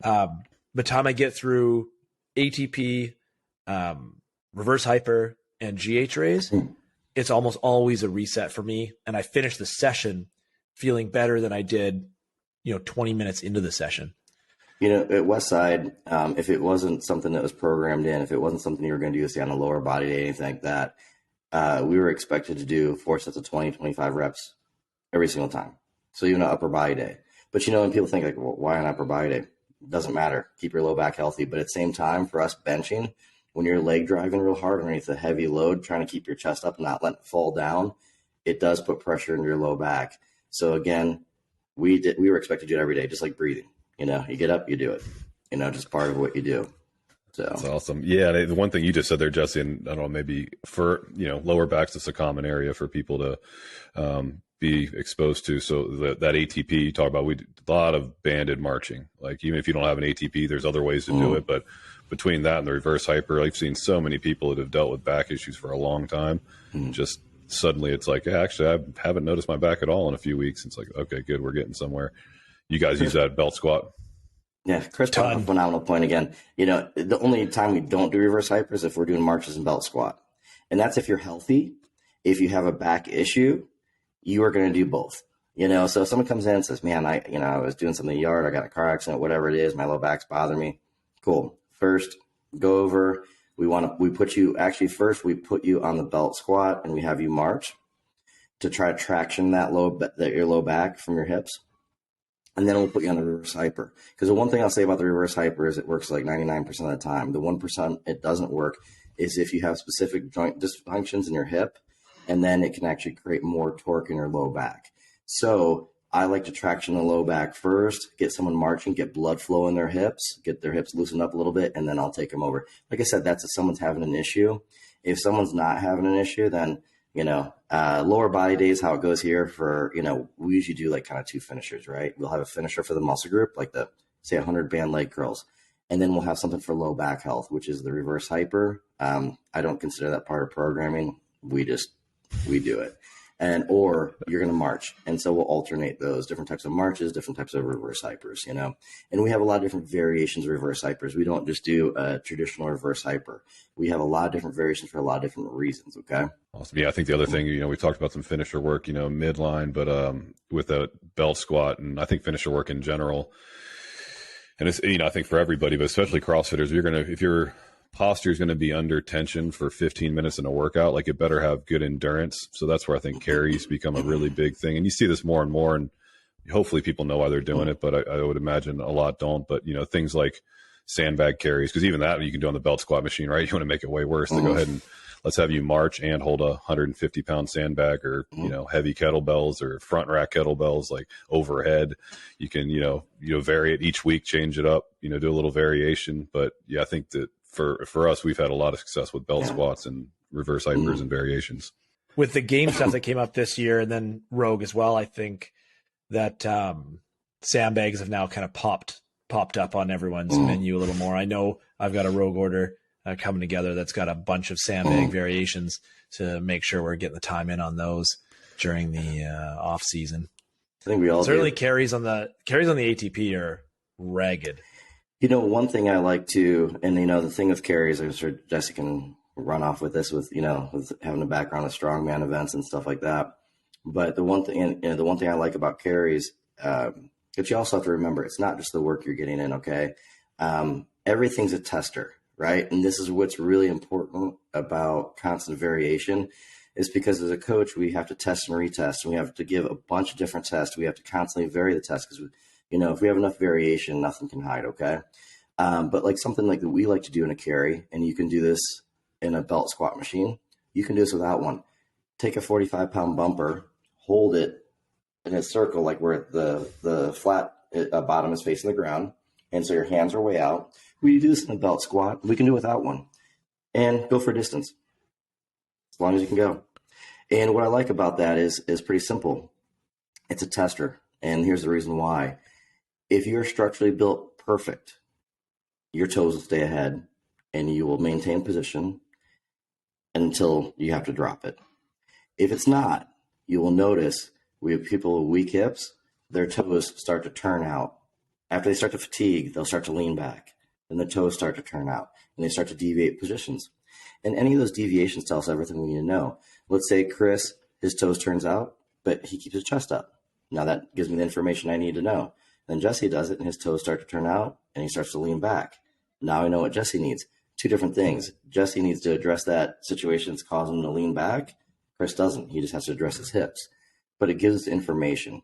by the time I get through ATP, reverse hyper, and GH raise, it's almost always a reset for me. And I finish the session feeling better than I did, 20 minutes into the session. You know, at Westside, if it wasn't something that was programmed in, if it wasn't something you were going to do, say on a lower body day, anything like that, we were expected to do 4 sets of 20, 25 reps every single time. So even an upper body day. But, when people think like, well, why an upper body day? It doesn't matter. Keep your low back healthy. But at the same time, for us benching, when you're leg driving real hard underneath a heavy load, trying to keep your chest up and not let it fall down, it does put pressure into your low back. So again, we were expected to do it every day, just like breathing. You get up, you do it. Just part of what you do. So that's awesome. Yeah, the one thing you just said there, Jesse, and I don't know, maybe for lower backs, it's a common area for people to be exposed to. So that ATP you talk about, we do a lot of banded marching. Like even if you don't have an ATP, there's other ways to do it. But between that and the reverse hyper, I've seen so many people that have dealt with back issues for a long time. Just suddenly it's like, yeah, actually, I haven't noticed my back at all in a few weeks. It's like, okay, good, we're getting somewhere. You guys use that belt squat? Yeah, Chris brought up a phenomenal point again. The only time we don't do reverse hyper is if we're doing marches and belt squat. And that's if you're healthy. If you have a back issue, you are going to do both. So if someone comes in and says, man, I was doing something in the yard, I got in a car accident, whatever it is, my low back's bothering me. Cool. First, go over. We put you on the belt squat and we have you march to try to traction your low back from your hips. And then we'll put you on the reverse hyper. Because the one thing I'll say about the reverse hyper is it works like 99% of the time. The 1% it doesn't work is if you have specific joint dysfunctions in your hip, and then it can actually create more torque in your low back. So I like to traction the low back first, get someone marching, get blood flow in their hips, get their hips loosened up a little bit, and then I'll take them over. Like I said, that's if someone's having an issue. If someone's not having an issue, then lower body days, how it goes here for, we usually do like kind of 2 finishers, right? We'll have a finisher for the muscle group, like say 100 band leg curls. And then we'll have something for low back health, which is the reverse hyper. I don't consider that part of programming. We do it. Or you're going to march. And so we'll alternate those different types of marches, different types of reverse hypers, and we have a lot of different variations of reverse hypers. We don't just do a traditional reverse hyper. We have a lot of different variations for a lot of different reasons. Okay. Awesome. Yeah. I think the other thing, we talked about some finisher work, midline, but with a belt squat, and I think finisher work in general, and it's, I think for everybody, but especially CrossFitters, if your posture is going to be under tension for 15 minutes in a workout, like it better have good endurance. So that's where I think carries become a really big thing. And you see this more and more, and hopefully people know why they're doing it, but I would imagine a lot don't. But, things like sandbag carries, because even that you can do on the belt squat machine, right? You want to make it way worse to go ahead and let's have you march and hold a 150-pound sandbag, or, heavy kettlebells or front rack kettlebells, like overhead. You can, vary it each week, change it up, do a little variation. But yeah, I think that for us, we've had a lot of success with belt squats and reverse hypers and variations. With the game stuff that came up this year, and then Rogue as well, I think that sandbags have now kind of popped up on everyone's menu a little more. I know I've got a Rogue order coming together that's got a bunch of sandbag variations to make sure we're getting the time in on those during the off season. I think we all certainly do. carries on the ATP are ragged. One thing I like to, and the thing with carries, I'm sure Jesse can run off with this with having a background of strongman events and stuff like that. But the one thing, and the one thing I like about carries, but you also have to remember, it's not just the work you're getting in. Okay. Everything's a tester, right? And this is what's really important about constant variation is because as a coach, we have to test and retest, and we have to give a bunch of different tests. We have to constantly vary the test because, if we have enough variation, nothing can hide. Okay. But like something like that we like to do in a carry, and you can do this in a belt squat machine. You can do this without one. Take a 45-pound bumper, hold it in a circle, like where the flat bottom is facing the ground. And so your hands are way out. We do this in a belt squat. We can do it without one and go for distance as long as you can go. And what I like about that is pretty simple. It's a tester. And here's the reason why. If you're structurally built perfect, your toes will stay ahead and you will maintain position until you have to drop it. If it's not, you will notice we have people with weak hips, their toes start to turn out. After they start to fatigue, they'll start to lean back. Then the toes start to turn out and they start to deviate positions. And any of those deviations tell us everything we need to know. Let's say Chris, his toes turns out, but he keeps his chest up. Now that gives me the information I need to know. Then Jesse does it and his toes start to turn out and he starts to lean back. Now I know what Jesse needs. Two different things. Jesse needs to address that situation that's causing him to lean back. Chris doesn't. He just has to address his hips. But it gives us information.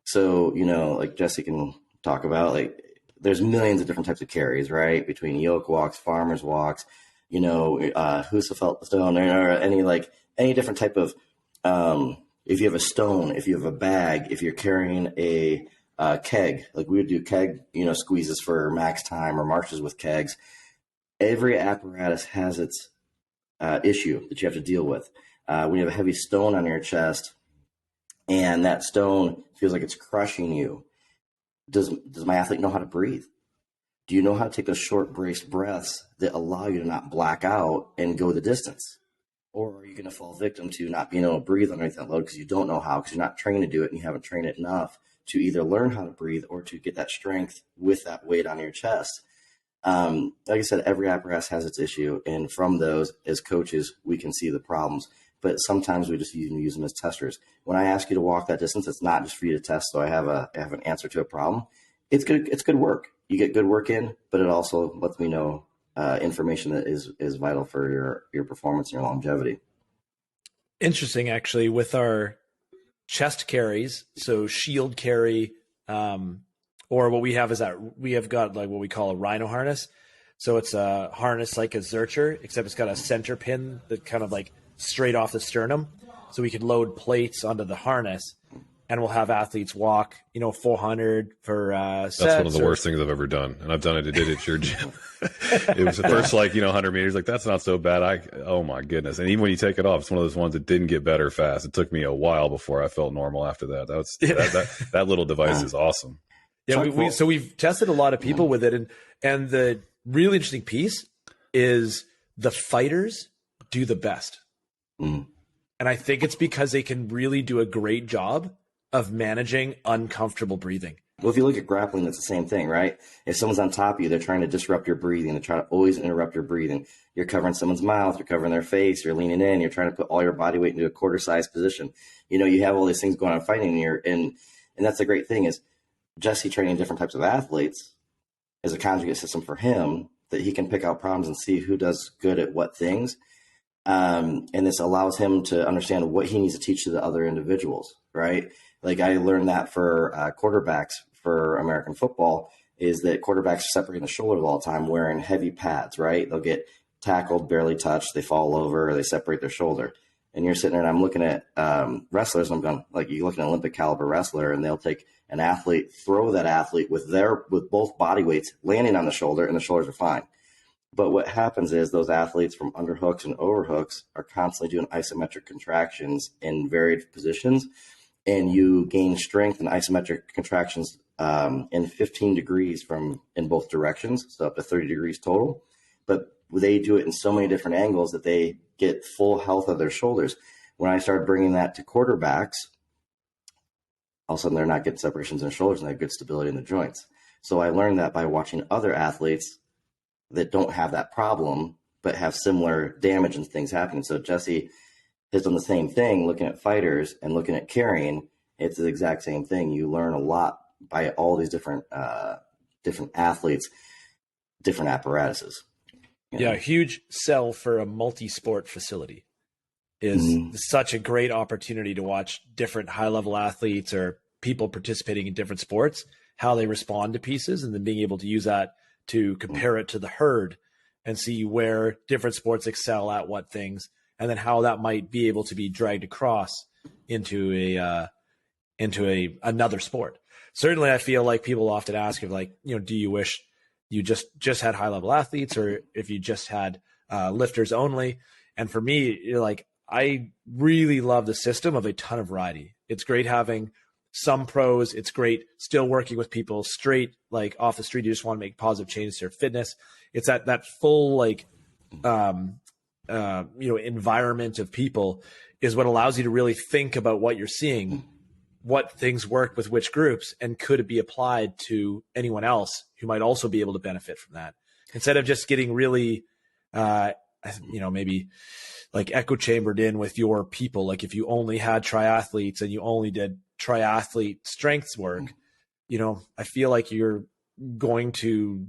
So, like Jesse can talk about, like, there's millions of different types of carries, right? Between yoke walks, farmer's walks, Husafelt stone, or any different type of, if you have a stone, if you have a bag, if you're carrying a keg, like we would do keg, squeezes for max time or marches with kegs. Every apparatus has its issue that you have to deal with. When you have a heavy stone on your chest and that stone feels like it's crushing you, does my athlete know how to breathe? Do you know how to take those short braced breaths that allow you to not black out and go the distance? Or are you going to fall victim to not being able to breathe underneath that load because you don't know how, because you're not trained to do it and you haven't trained it enough to either learn how to breathe or to get that strength with that weight on your chest? Like I said, every apparatus has its issue. And from those, as coaches, we can see the problems. But sometimes we just use them as testers. When I ask you to walk that distance, it's not just for you to test. So I have an answer to a problem. It's good work. You get good work in, but it also lets me know information that is vital for your performance and your longevity. Interesting, actually, with our chest carries. So shield carry, or what we have is that we have got like what we call a rhino harness. So it's a harness like a Zercher, except it's got a center pin that kind of like straight off the sternum. So we can load plates onto the harness and we'll have athletes walk, 400 for sets. That's one of the worst things I've ever done. And I've done it. I did it at your gym. It was the first 100 meters. Like, that's not so bad. Oh my goodness. And even when you take it off, it's one of those ones that didn't get better fast. It took me a while before I felt normal after that. That little device is awesome. Yeah. So we've tested a lot of people with it. And the really interesting piece is the fighters do the best. Mm. And I think it's because they can really do a great job of managing uncomfortable breathing. Well, if you look at grappling, that's the same thing, right? If someone's on top of you, they're trying to disrupt your breathing. They're trying to always interrupt your breathing. You're covering someone's mouth. You're covering their face. You're leaning in. You're trying to put all your body weight into a quarter-size position. You have all these things going on fighting here. And that's the great thing is Jesse training different types of athletes is a conjugate system for him that he can pick out problems and see who does good at what things. And this allows him to understand what he needs to teach to the other individuals, right? Like I learned that for quarterbacks for American football is that quarterbacks are separating the shoulders all the time wearing heavy pads, right? They'll get tackled, barely touched, they fall over, or they separate their shoulder. And you're sitting there and I'm looking at wrestlers and I'm going, like, you look at an Olympic caliber wrestler and they'll take an athlete, throw that athlete with both body weights landing on the shoulder and the shoulders are fine. But what happens is those athletes from underhooks and overhooks are constantly doing isometric contractions in varied positions. And you gain strength in isometric contractions in 15 degrees in both directions, so up to 30 degrees total. But they do it in so many different angles that they get full health of their shoulders. When I started bringing that to quarterbacks, all of a sudden they're not getting separations in the shoulders and they have good stability in the joints. So I learned that by watching other athletes that don't have that problem, but have similar damage and things happening. So Jesse has done the same thing, looking at fighters and looking at carrying. It's the exact same thing. You learn a lot by all these different athletes, different apparatuses. Yeah, a huge sell for a multi-sport facility is such a great opportunity to watch different high-level athletes or people participating in different sports, how they respond to pieces, and then being able to use that to compare it to the herd and see where different sports excel at what things, and then how that might be able to be dragged across into another sport. Certainly, I feel like people often ask, if like, do you wish you just had high level athletes, or if you just had lifters only? And for me, I really love the system of a ton of variety. It's great having some pros. It's great still working with people straight, like off the street. You just want to make positive changes to their fitness. It's that full environment of people is what allows you to really think about what you're seeing, what things work with which groups, and could it be applied to anyone else who might also be able to benefit from that, instead of just getting really, maybe like echo chambered in with your people. Like if you only had triathletes and you only did triathlete strengths work, I feel like you're going to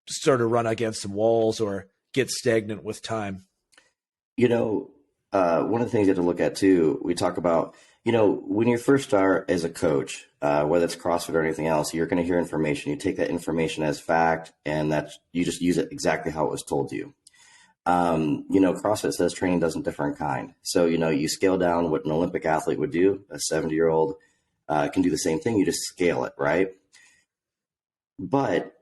sort of run against some walls or get stagnant with time. One of the things you have to look at too, we talk about, when you first start as a coach, whether it's CrossFit or anything else, you're going to hear information. You take that information as fact, and that you just use it exactly how it was told to you. CrossFit says training doesn't differ in kind. So, you scale down what an Olympic athlete would do. A 70-year-old can do the same thing. You just scale it, right? But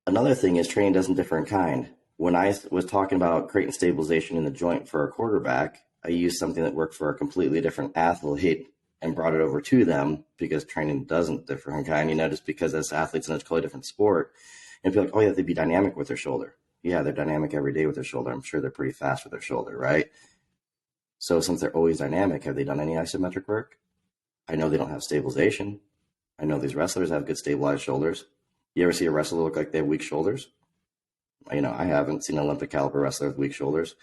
another thing is training doesn't differ in kind. When I was talking about creating stabilization in the joint for a quarterback, I used something that worked for a completely different athlete and brought it over to them, because training doesn't differ in kind, just because as athletes in a totally different sport, and feel like, oh yeah, they'd be dynamic with their shoulder. Yeah, they're dynamic every day with their shoulder. I'm sure they're pretty fast with their shoulder, right? So since they're always dynamic, have they done any isometric work? I know they don't have stabilization. I know these wrestlers have good stabilized shoulders. You ever see a wrestler look like they have weak shoulders? I haven't seen an Olympic caliber wrestler with weak shoulders.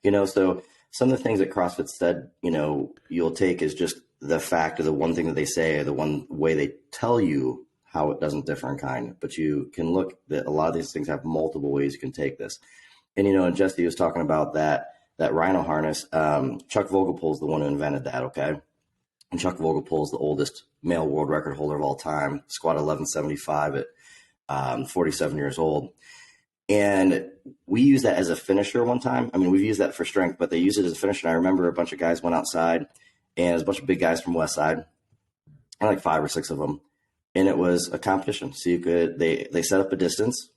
So some of the things that CrossFit said, you'll take as just the fact of the one thing that they say, or the one way they tell you how it doesn't differ in kind. But you can look that a lot of these things have multiple ways you can take this. And, and Jesse was talking about that rhino harness. Chuck Vogelpohl is the one who invented that, okay? And Chuck Vogelpohl is the oldest male world record holder of all time, squat 1175 at 47 years old. And we used that as a finisher one time. I mean, we've used that for strength, but they used it as a finisher. And I remember a bunch of guys went outside, and it was a bunch of big guys from West Side, like 5 or 6 of them. And it was a competition. So they set up a distance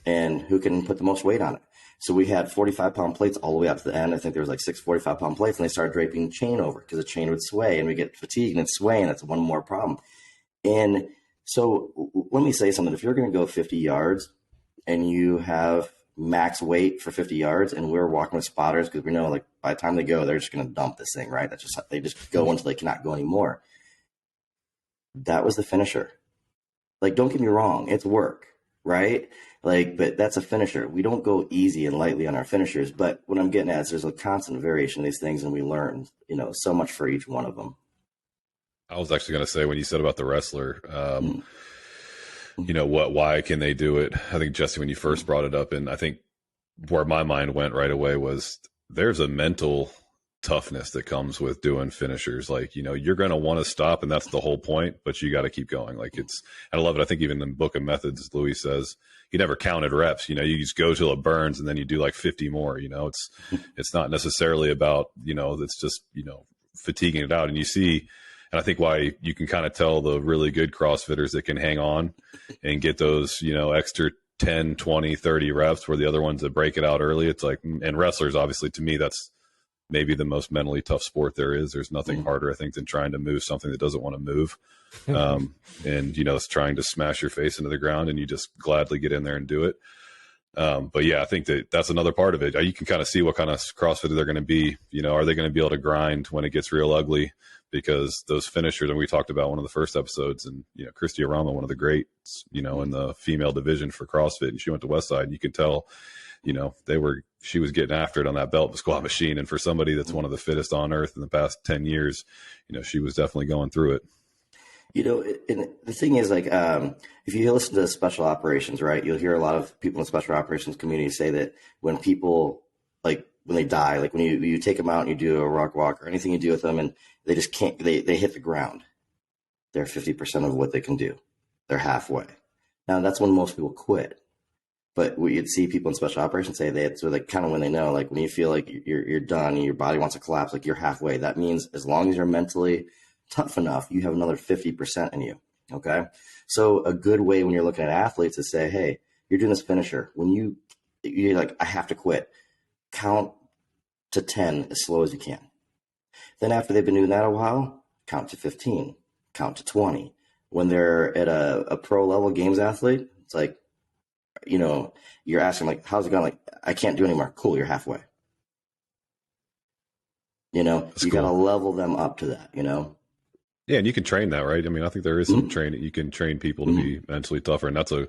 and who can put the most weight on it. So we had 45-pound plates all the way up to the end. I think there was like 6 45-pound plates, and they started draping chain over, because the chain would sway, and we get fatigued and it's swaying. That's one more problem. And so let me say something. If you're going to go 50 yards and you have max weight for 50 yards, and we're walking with spotters, because we know like by the time they go, they're just going to dump this thing, right? They just go until they cannot go anymore. That was the finisher. Like, don't get me wrong, it's work, right? But that's a finisher. We don't go easy and lightly on our finishers. But what I'm getting at is there's a constant variation of these things, and we learn, so much for each one of them. I was actually going to say, when you said about the wrestler, why can they do it? I think, Jesse, when you first brought it up, and I think where my mind went right away was there's a mental toughness that comes with doing finishers. Like, you're going to want to stop, and that's the whole point, but you got to keep going. Like, and I love it. I think even in the book of methods, Louis says he never counted reps. You just go till it burns, and then you do like 50 more. It's not necessarily about, it's just, fatiguing it out. And you see, and I think why you can kind of tell the really good CrossFitters that can hang on and get those, extra 10, 20, 30 reps, where the other ones that break it out early. It's like, and wrestlers, obviously, to me, that's maybe the most mentally tough sport there is. There's nothing harder, I think, than trying to move something that doesn't want to move. And, it's trying to smash your face into the ground, and you just gladly get in there and do it. But yeah, I think that's another part of it. You can kind of see what kind of CrossFitter they're going to be. Are they going to be able to grind when it gets real ugly? because those finishers, and we talked about one of the first episodes, and Christy Arama, one of the greats, in the female division for CrossFit, and she went to Westside, and you could tell, she was getting after it on that belt squat machine. And for somebody that's one of the fittest on earth in the past 10 years, she was definitely going through it. And the thing is, like, if you listen to special operations, right, you'll hear a lot of people in the special operations community say that when people, like, when they die, like when you take them out and you do a rock walk or anything you do with them and they just can't, they hit the ground, they're 50% of what they can do. They're halfway. Now, that's when most people quit. But what you'd see people in special operations say, so like kind of when they know, like when you feel like you're done and your body wants to collapse, like you're halfway, that means as long as you're mentally tough enough, you have another 50% in you. Okay. So a good way when you're looking at athletes is say, hey, you're doing this finisher. When you're like, I have to quit, count to 10 as slow as you can. Then after they've been doing that a while, count to 15, count to 20. When they're at a pro level games athlete, it's like, you're asking like, how's it going? Like, I can't do anymore. Cool. You're halfway. That's you cool. got to level them up to that, Yeah. And you can train that, right? I mean, I think there is some training. You can train people to be mentally tougher, and that's a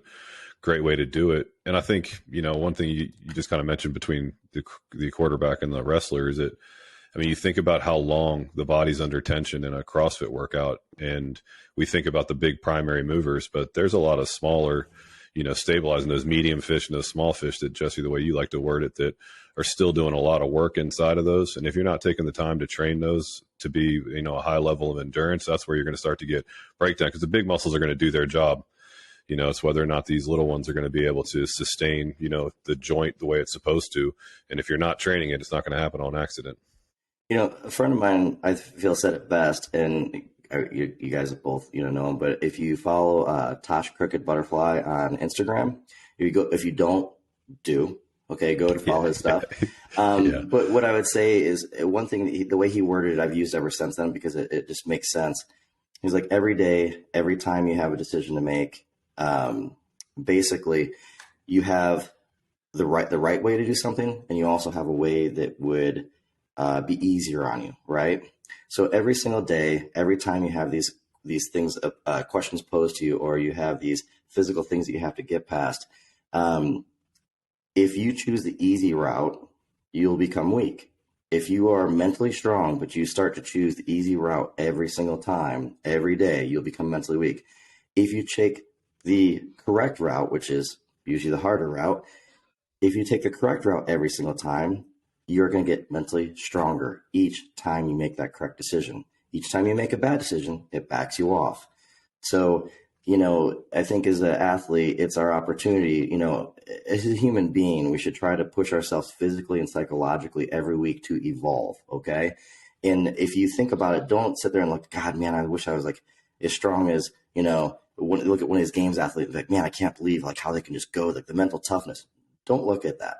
great way to do it. And I think, one thing you just kind of mentioned between the quarterback and the wrestler is that, I mean, you think about how long the body's under tension in a CrossFit workout, and we think about the big primary movers, but there's a lot of smaller, stabilizing those medium fish and those small fish that, Jesse, the way you like to word it, that are still doing a lot of work inside of those. And if you're not taking the time to train those to be, a high level of endurance, that's where you're going to start to get breakdown, because the big muscles are going to do their job. It's whether or not these little ones are going to be able to sustain, the joint the way it's supposed to. And if you're not training it, it's not going to happen on accident. A friend of mine, I feel, said it best, and you guys have both, know him, but if you follow Tosh Crooked Butterfly on Instagram, if you don't go to follow his stuff. But what I would say is one thing, the way he worded it, I've used ever since then, because it just makes sense. He's like, every day, every time you have a decision to make, basically you have the right way to do something, and you also have a way that would be easier on you, right? So every single day, every time you have these things, questions posed to you, or you have these physical things that you have to get past, if you choose the easy route, you'll become weak. If you are mentally strong, but you start to choose the easy route every single time, every day, you'll become mentally weak. If you take the correct route, which is usually the harder route, if you take the correct route every single time, you're going to get mentally stronger each time you make that correct decision. Each time you make a bad decision, it backs you off. So, I think as an athlete, it's our opportunity, as a human being, we should try to push ourselves physically and psychologically every week to evolve. Okay. And if you think about it, don't sit there and look, God, man, I wish I was like as strong as, look at one of these games athletes, like, man, I can't believe like how they can just go, like the mental toughness. Don't look at that.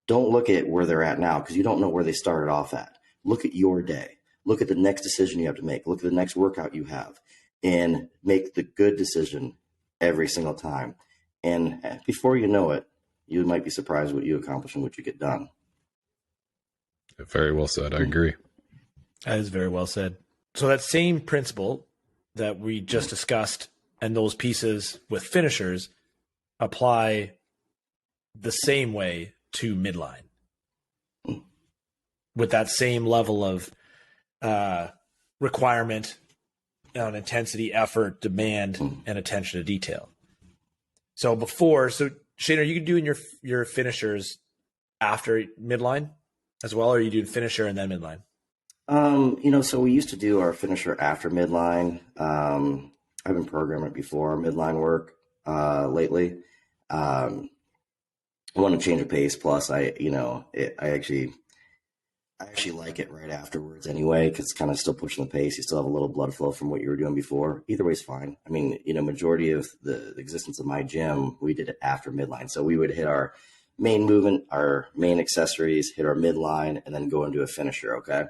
Don't look at where they're at now, because you don't know where they started off at. Look at your day. Look at the next decision you have to make. Look at the next workout you have, and make the good decision every single time. And before you know it, you might be surprised what you accomplish and what you get done. Very well said. I agree. That is very well said. So that same principle that we just discussed and those pieces with finishers apply the same way to midline, with that same level of requirement on intensity, effort, demand, and attention to detail. So Shane, are you doing your finishers after midline as well, or are you doing finisher and then midline? So we used to do our finisher after midline. I've been programming it before midline work lately. I want to change the pace. Plus, I actually like it right afterwards anyway, because it's kind of still pushing the pace. You still have a little blood flow from what you were doing before. Either way is fine. I mean, majority of the existence of my gym, we did it after midline. So we would hit our main movement, our main accessories, hit our midline, and then go into a finisher. Okay.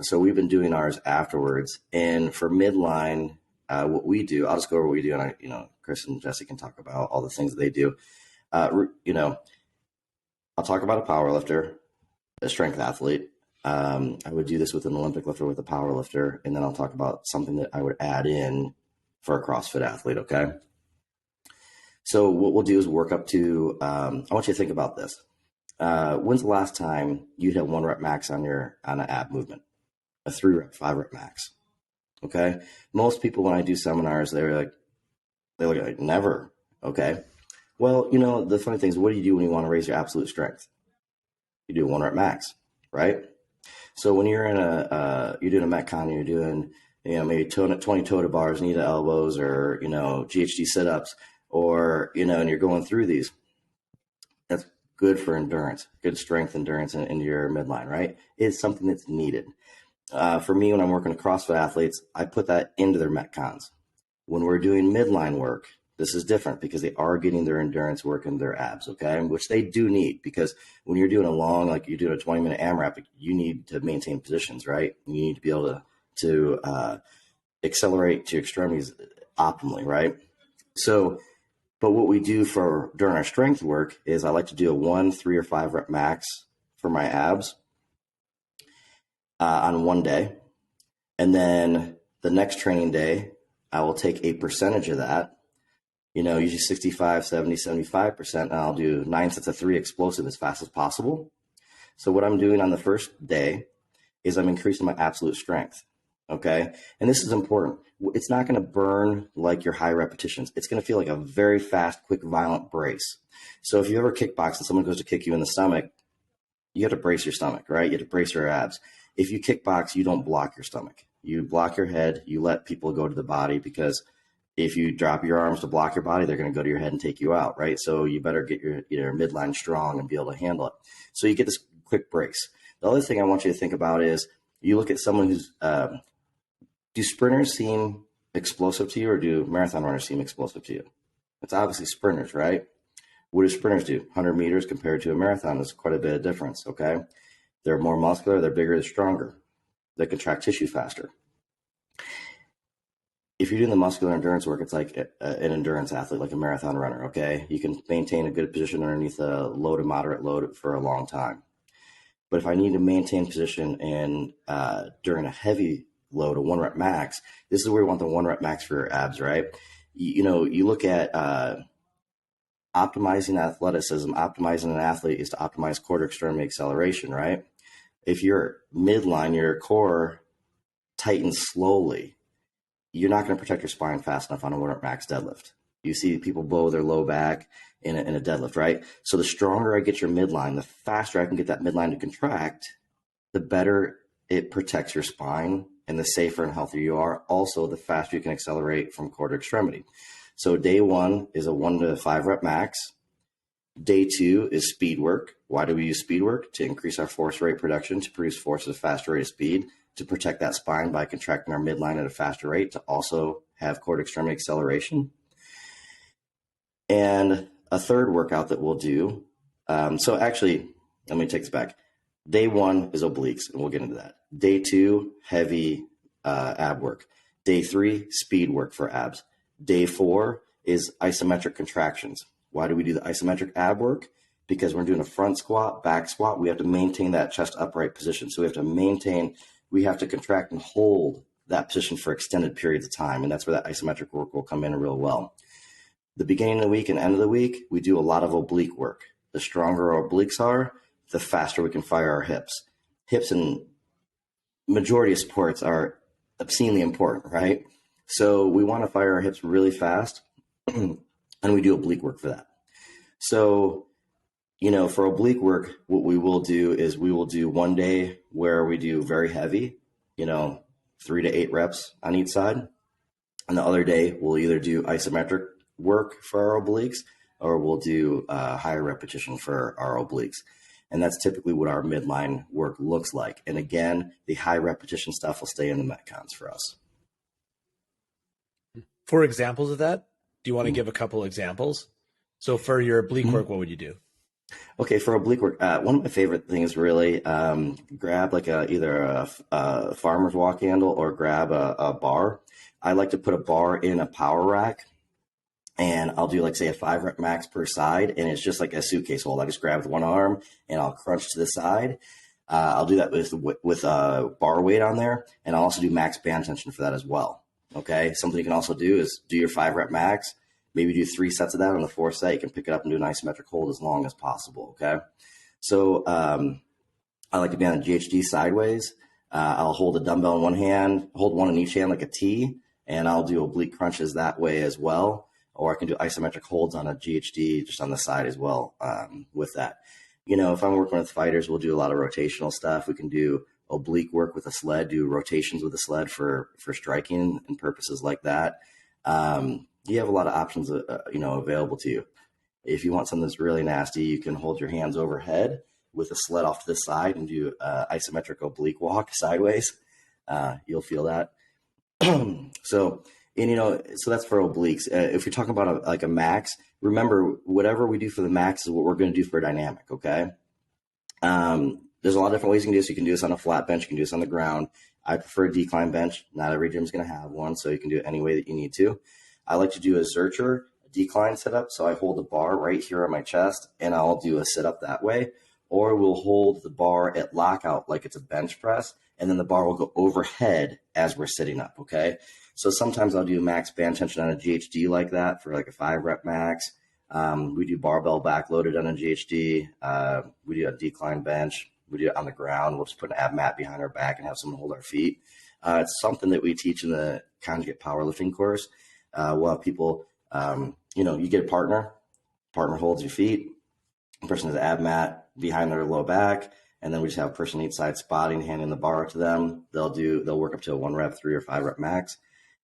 So we've been doing ours afterwards. And for midline, what we do, I'll just go over what we do, and Chris and Jesse can talk about all the things that they do. I'll talk about a power lifter, a strength athlete, I would do this with an Olympic lifter, with a power lifter, and then I'll talk about something that I would add in for a CrossFit athlete. Okay. So what we'll do is work up to, I want you to think about this. When's the last time you hit 1 rep max on an ab movement? A 3 rep, 5 rep max. Okay. Most people, when I do seminars, they look like never. Okay. Well, the funny thing is, what do you do when you want to raise your absolute strength? You do a 1 rep max, right? So when you're you're doing a Metcon, you're doing, maybe 20 toe to bars, knee to elbows, or, GHD sit-ups, or, and you're going through these, that's good for endurance, good strength endurance in your midline, right? It's something that's needed. For me, when I'm working with CrossFit athletes, I put that into their Metcons. When we're doing midline work, this is different because they are getting their endurance work in their abs, okay? Which they do need, because when you're doing like you're doing a 20-minute AMRAP, you need to maintain positions, right? You need to be able to accelerate to extremities optimally, right? So, but what we do during our strength work is I like to do a 1, 3, or 5 rep max for my abs on one day. And then the next training day, I will take a percentage of that, usually 65, 70, 75%, and I'll do 9 sets of 3 explosive as fast as possible. So what I'm doing on the first day is I'm increasing my absolute strength. Okay. And this is important. It's not going to burn like your high repetitions. It's going to feel like a very fast, quick, violent brace. So if you ever kickbox and someone goes to kick you in the stomach, you have to brace your stomach, right? You have to brace your abs. If you kickbox, you don't block your stomach. You block your head. You let people go to the body, because if you drop your arms to block your body, they're going to go to your head and take you out, right? So you better get your midline strong and be able to handle it. So you get this quick brace. The other thing I want you to think about is, you look at someone who's, do sprinters seem explosive to you, or do marathon runners seem explosive to you? It's obviously sprinters, right? What do sprinters do? 100 meters compared to a marathon is quite a bit of difference, okay? They're more muscular, they're bigger, they're stronger. They contract tissue faster. If you're doing the muscular endurance work, it's like an endurance athlete, like a marathon runner, okay? You can maintain a good position underneath a low to moderate load for a long time. But if I need to maintain position during a heavy load, a 1 rep max, this is where we want the 1 rep max for your abs, right? You look at optimizing athleticism, optimizing an athlete is to optimize quarter extremity acceleration, right? If you're midline, your core tightens slowly, you're not going to protect your spine fast enough on a 1 rep max deadlift. You see people bow their low back in a deadlift, right? So the stronger I get your midline, the faster I can get that midline to contract, the better it protects your spine, and the safer and healthier you are. Also, the faster you can accelerate from core to extremity. So day 1 is a 1 to 5 rep max. Day 2 is speed work. Why do we use speed work? To increase our force rate production, to produce force at a faster rate of speed, to protect that spine by contracting our midline at a faster rate, to also have core to extremity acceleration. And a third workout that we'll do. So actually, let me take this back. Day 1 is obliques, and we'll get into that. Day 2, heavy ab work. Day 3, speed work for abs. Day 4 is isometric contractions. Why do we do the isometric ab work? Because we're doing a front squat, back squat. We have to maintain that chest upright position. So we have to contract and hold that position for extended periods of time. And that's where that isometric work will come in real well. The beginning of the week and end of the week, we do a lot of oblique work. The stronger our obliques are, the faster we can fire our hips. Hips in majority of sports are obscenely important, right? So we want to fire our hips really fast, and we do oblique work for that. So, for oblique work, what we will do is we will do one day where we do very heavy, 3 to 8 reps on each side. And the other day, we'll either do isometric work for our obliques, or we'll do higher repetition for our obliques. And that's typically what our midline work looks like. And again, the high repetition stuff will stay in the Metcons for us. For examples of that, do you want to give a couple examples? So for your oblique work, what would you do? Okay, for oblique work, one of my favorite things really, grab like either a farmer's walk handle or grab a bar. I like to put a bar in a power rack, and I'll do like say a 5 rep max per side, and it's just like a suitcase hold. I just grab with one arm and I'll crunch to the side. I'll do that with bar weight on there, and I'll also do max band tension for that as well. Okay, something you can also do is do your 5 rep max. Maybe do 3 sets of that. On the 4th set, you can pick it up and do an isometric hold as long as possible. Okay, so I like to be on a GHD sideways. I'll hold a dumbbell in one hand, hold one in each hand like a T, and I'll do oblique crunches that way as well. Or I can do isometric holds on a GHD just on the side as well with that. If I'm working with fighters, we'll do a lot of rotational stuff. We can do oblique work with a sled, do rotations with a sled for striking and purposes like that. You have a lot of options, available to you. If you want something that's really nasty, you can hold your hands overhead with a sled off to the side and do isometric oblique walk sideways. You'll feel that. So that's for obliques. If you're talking about a max, remember, whatever we do for the max is what we're going to do for a dynamic. Okay. There's a lot of different ways you can do this. You can do this on a flat bench. You can do this on the ground. I prefer a decline bench. Not every gym is going to have one, so you can do it any way that you need to. I like to do a Zercher, a decline setup. So I hold the bar right here on my chest, and I'll do a sit up that way. Or we'll hold the bar at lockout like it's a bench press, and then the bar will go overhead as we're sitting up. Okay. So sometimes I'll do max band tension on a GHD like that for like a 5 rep max. We do barbell backloaded on a GHD. We do a decline bench. We do it on the ground. We'll just put an ab mat behind our back and have someone hold our feet. It's something that we teach in the Conjugate powerlifting course. We'll have people, you get a partner holds your feet. The person has an ab mat behind their low back. And then we just have a person each side spotting, handing the bar to them. They'll work up to a 1 rep, 3 or 5 rep max.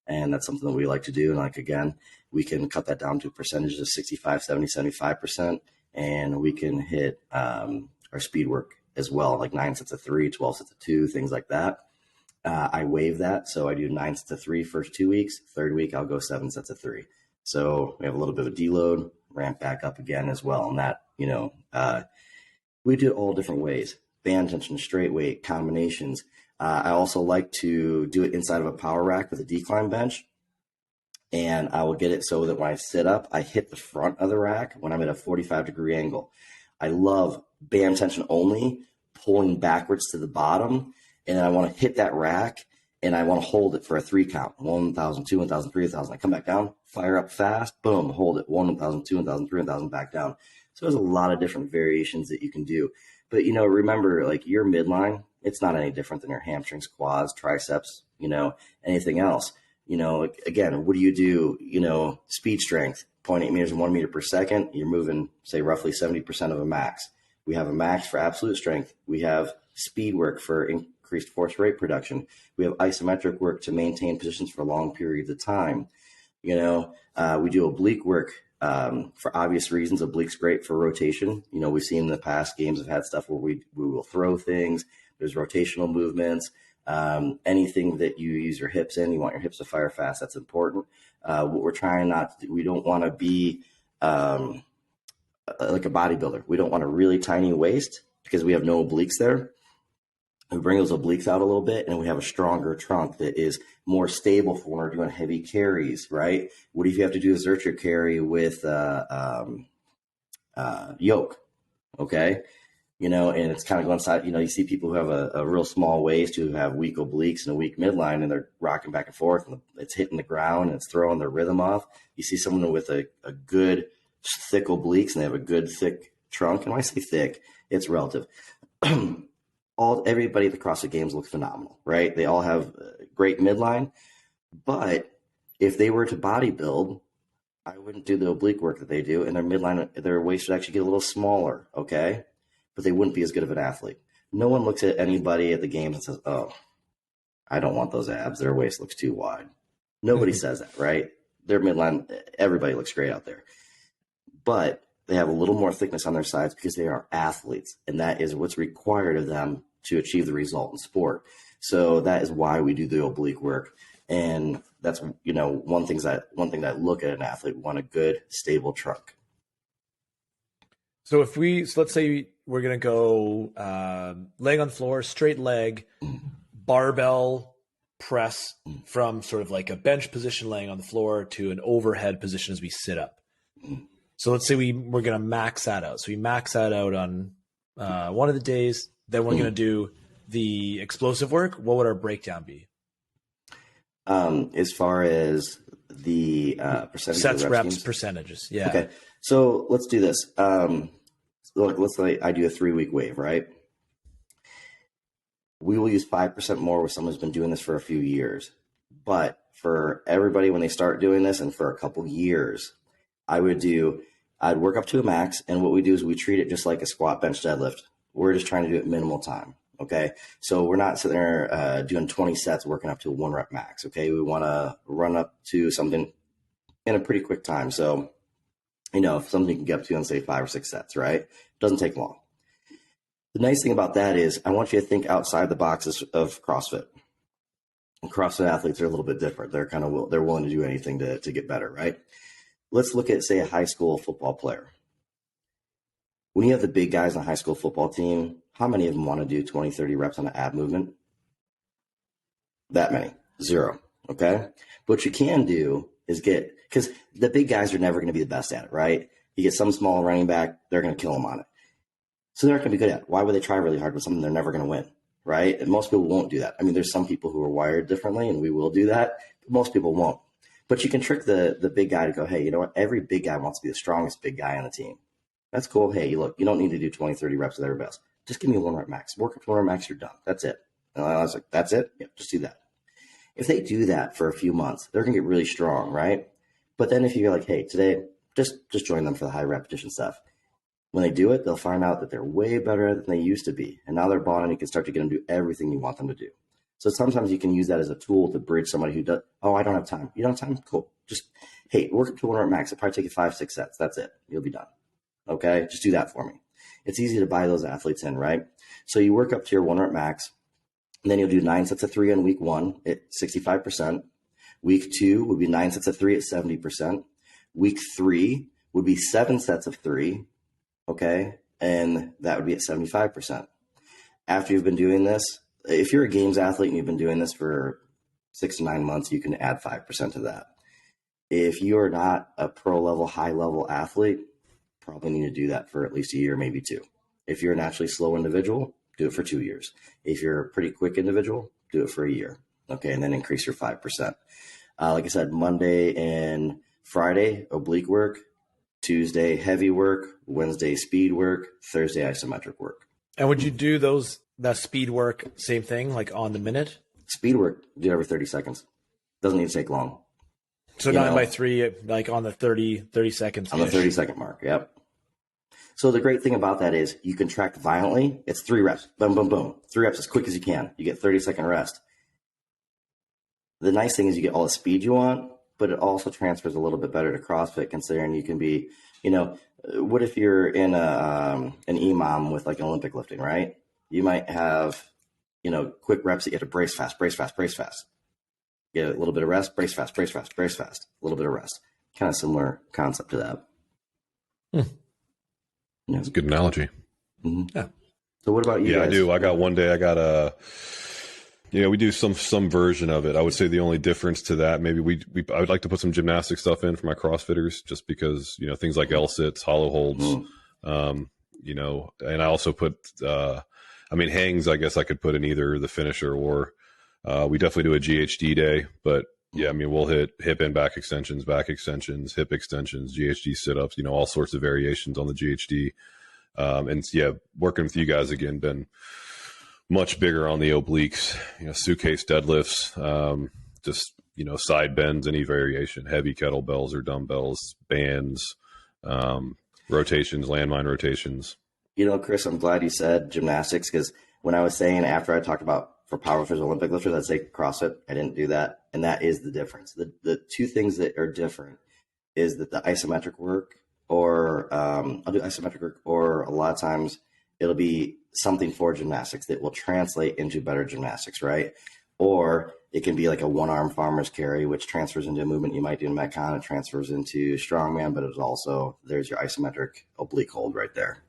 And that's something that we like to do. And again, we can cut that down to percentages of 65, 70, 75%. And we can hit our speed work as well, like 9 sets of 3, 12 sets of 2, things like that. I waive that. So I do 9 sets of 3 first 2 weeks. 3rd week, I'll go 7 sets of 3. So we have a little bit of a deload, ramp back up again as well. And that, we do it all different ways. Band tension, straight weight, combinations. I also like to do it inside of a power rack with a decline bench. And I will get it so that when I sit up, I hit the front of the rack when I'm at a 45-degree angle. I love band tension only, pulling backwards to the bottom. And then I want to hit that rack and I want to hold it for a 3 count. 1,000, 2, 1,000, 3, 1,000. I come back down, fire up fast, boom, hold it. 1,000, 2, 1,000, 3, 1,000, back down. So there's a lot of different variations that you can do. But, remember, like your midline, it's not any different than your hamstrings, quads, triceps, anything else. Again, what do you do? Speed strength, 0.8 meters and 1 meter per second. You're moving, say, roughly 70% of a max. We have a max for absolute strength. We have speed work for increased force rate production. We have isometric work to maintain positions for long periods of time. We do oblique work. For obvious reasons, oblique's great for rotation. We've seen in the past games have had stuff where we will throw things. There's rotational movements. Anything that you use your hips in, you want your hips to fire fast. That's important. What we're trying not to do, we don't want to be like a bodybuilder. We don't want a really tiny waist because we have no obliques there. We bring those obliques out a little bit and we have a stronger trunk that is more stable for when we're doing heavy carries, right? What if you have to do a Zercher carry with yoke? Okay. And it's kind of going side, you see people who have a real small waist who have weak obliques and a weak midline and they're rocking back and forth and it's hitting the ground and it's throwing their rhythm off. You see someone with a good thick obliques and they have a good thick trunk. And when I say thick, it's relative. Everybody at the CrossFit Games looks phenomenal, right? They all have great midline, but if they were to bodybuild, I wouldn't do the oblique work that they do, and their midline, their waist would actually get a little smaller, okay? But they wouldn't be as good of an athlete. No one looks at anybody at the games and says, "Oh, I don't want those abs. Their waist looks too wide." Nobody says that, right? Their midline, everybody looks great out there, but they have a little more thickness on their sides because they are athletes, and that is what's required of them to achieve the result in sport. So that is why we do the oblique work. And that's, one thing that I look at an athlete, want a good, stable trunk. So let's say we're going to go leg on the floor, straight leg, barbell press from sort of like a bench position laying on the floor to an overhead position as we sit up. So let's say we're going to max that out. So we max that out on one of the days, then we're going to do the explosive work, what would our breakdown be? As far as the percentage sets, of reps, schemes? percentages. Yeah. Okay. So let's do this. Look, let's say I do a 3-week wave, right? We will use 5% more with someone who's been doing this for a few years. But for everybody, when they start doing this and for a couple years, I'd work up to a max. And what we do is we treat it just like a squat, bench, deadlift. We're just trying to do it minimal time. Okay. So we're not sitting there doing 20 sets, working up to a 1 rep max. Okay. We want to run up to something in a pretty quick time. So, if something can get up to, let's say 5 or 6 sets, right? It doesn't take long. The nice thing about that is I want you to think outside the boxes of CrossFit. And CrossFit athletes are a little bit different. They're willing to do anything to get better, right? Let's look at, say, a high school football player. When you have the big guys on a high school football team, how many of them want to do 20, 30 reps on an ab movement? That many. 0. Okay. But what you can do is because the big guys are never going to be the best at it, right? You get some small running back, they're going to kill them on it. So they're not going to be good at it. Why would they try really hard with something they're never going to win, right? And most people won't do that. I mean, there's some people who are wired differently, and we will do that, but most people won't. But you can trick the big guy to go, hey, you know what? Every big guy wants to be the strongest big guy on the team. That's cool. Hey, look, you don't need to do 20, 30 reps with their best. Just give me a 1 rep max. Work up to 1 rep max, you're done. That's it. And I was like, that's it? Yeah, just do that. If they do that for a few months, they're going to get really strong, right? But then if you're like, hey, today, just join them for the high repetition stuff. When they do it, they'll find out that they're way better than they used to be. And now they're bought and you can start to get them to do everything you want them to do. So sometimes you can use that as a tool to bridge somebody who does, oh, I don't have time. You don't have time? Cool. Just, hey, work up to 1 rep max. It'll probably take you 5, 6 sets. That's it. You'll be done. Okay? Just do that for me. It's easy to buy those athletes in, right? So you work up to your 1 rep max, and then you'll do 9 sets of 3 on week 1 at 65%. Week 2 would be 9 sets of 3 at 70%. Week 3 would be 7 sets of 3, okay? And that would be at 75%. After you've been doing this, if you're a games athlete and you've been doing this for 6 to 9 months, you can add 5% to that. If you're not a pro level, high level athlete, probably need to do that for at least a year, maybe 2. If you're a naturally slow individual, do it for 2 years. If you're a pretty quick individual, do it for a year. Okay. And then increase your 5%. Like I said, Monday and Friday, oblique work, Tuesday, heavy work, Wednesday, speed work, Thursday, isometric work. And would you do that speed work, same thing, like on the minute? Speed work, do it every 30 seconds. Doesn't need to take long. So 9 by 3, like on the 30 seconds. On the 30-second mark, yep. So the great thing about that is you contract violently. It's 3 reps. Boom, boom, boom. 3 reps as quick as you can. You get 30-second rest. The nice thing is you get all the speed you want, but it also transfers a little bit better to CrossFit, considering you can be, what if you're in an EMOM with like Olympic lifting, right? You might have, quick reps that you have to brace fast, brace fast, brace fast. Get a little bit of rest, brace fast, brace fast, brace fast. A little bit of rest. Kind of similar concept to that. Yeah. That's a good analogy. Mm-hmm. Yeah. So what about you? Yeah, guys? I do. I got one day. I got we do some version of it. I would say the only difference to that, maybe I would like to put some gymnastic stuff in for my CrossFitters, just because things like L sits, hollow holds, and I also put hangs. I guess I could put in either the finisher or we definitely do a GHD day, but yeah, we'll hit hip and back extensions, hip extensions, GHD sit-ups, all sorts of variations on the GHD. And yeah, working with you guys again, been much bigger on the obliques, suitcase deadlifts, just, side bends, any variation, heavy kettlebells or dumbbells, bands, rotations, landmine rotations. Chris, I'm glad you said gymnastics, because when I was saying after I talked about for powerlifters, Olympic lifters, I'd say CrossFit. I didn't do that. And that is the difference. The two things that are different is that the isometric work, or I'll do isometric work, or a lot of times it'll be something for gymnastics that will translate into better gymnastics, right? Or it can be like a one-arm farmer's carry, which transfers into a movement you might do in Metcon. It transfers into strongman, but it's also, there's your isometric oblique hold right there.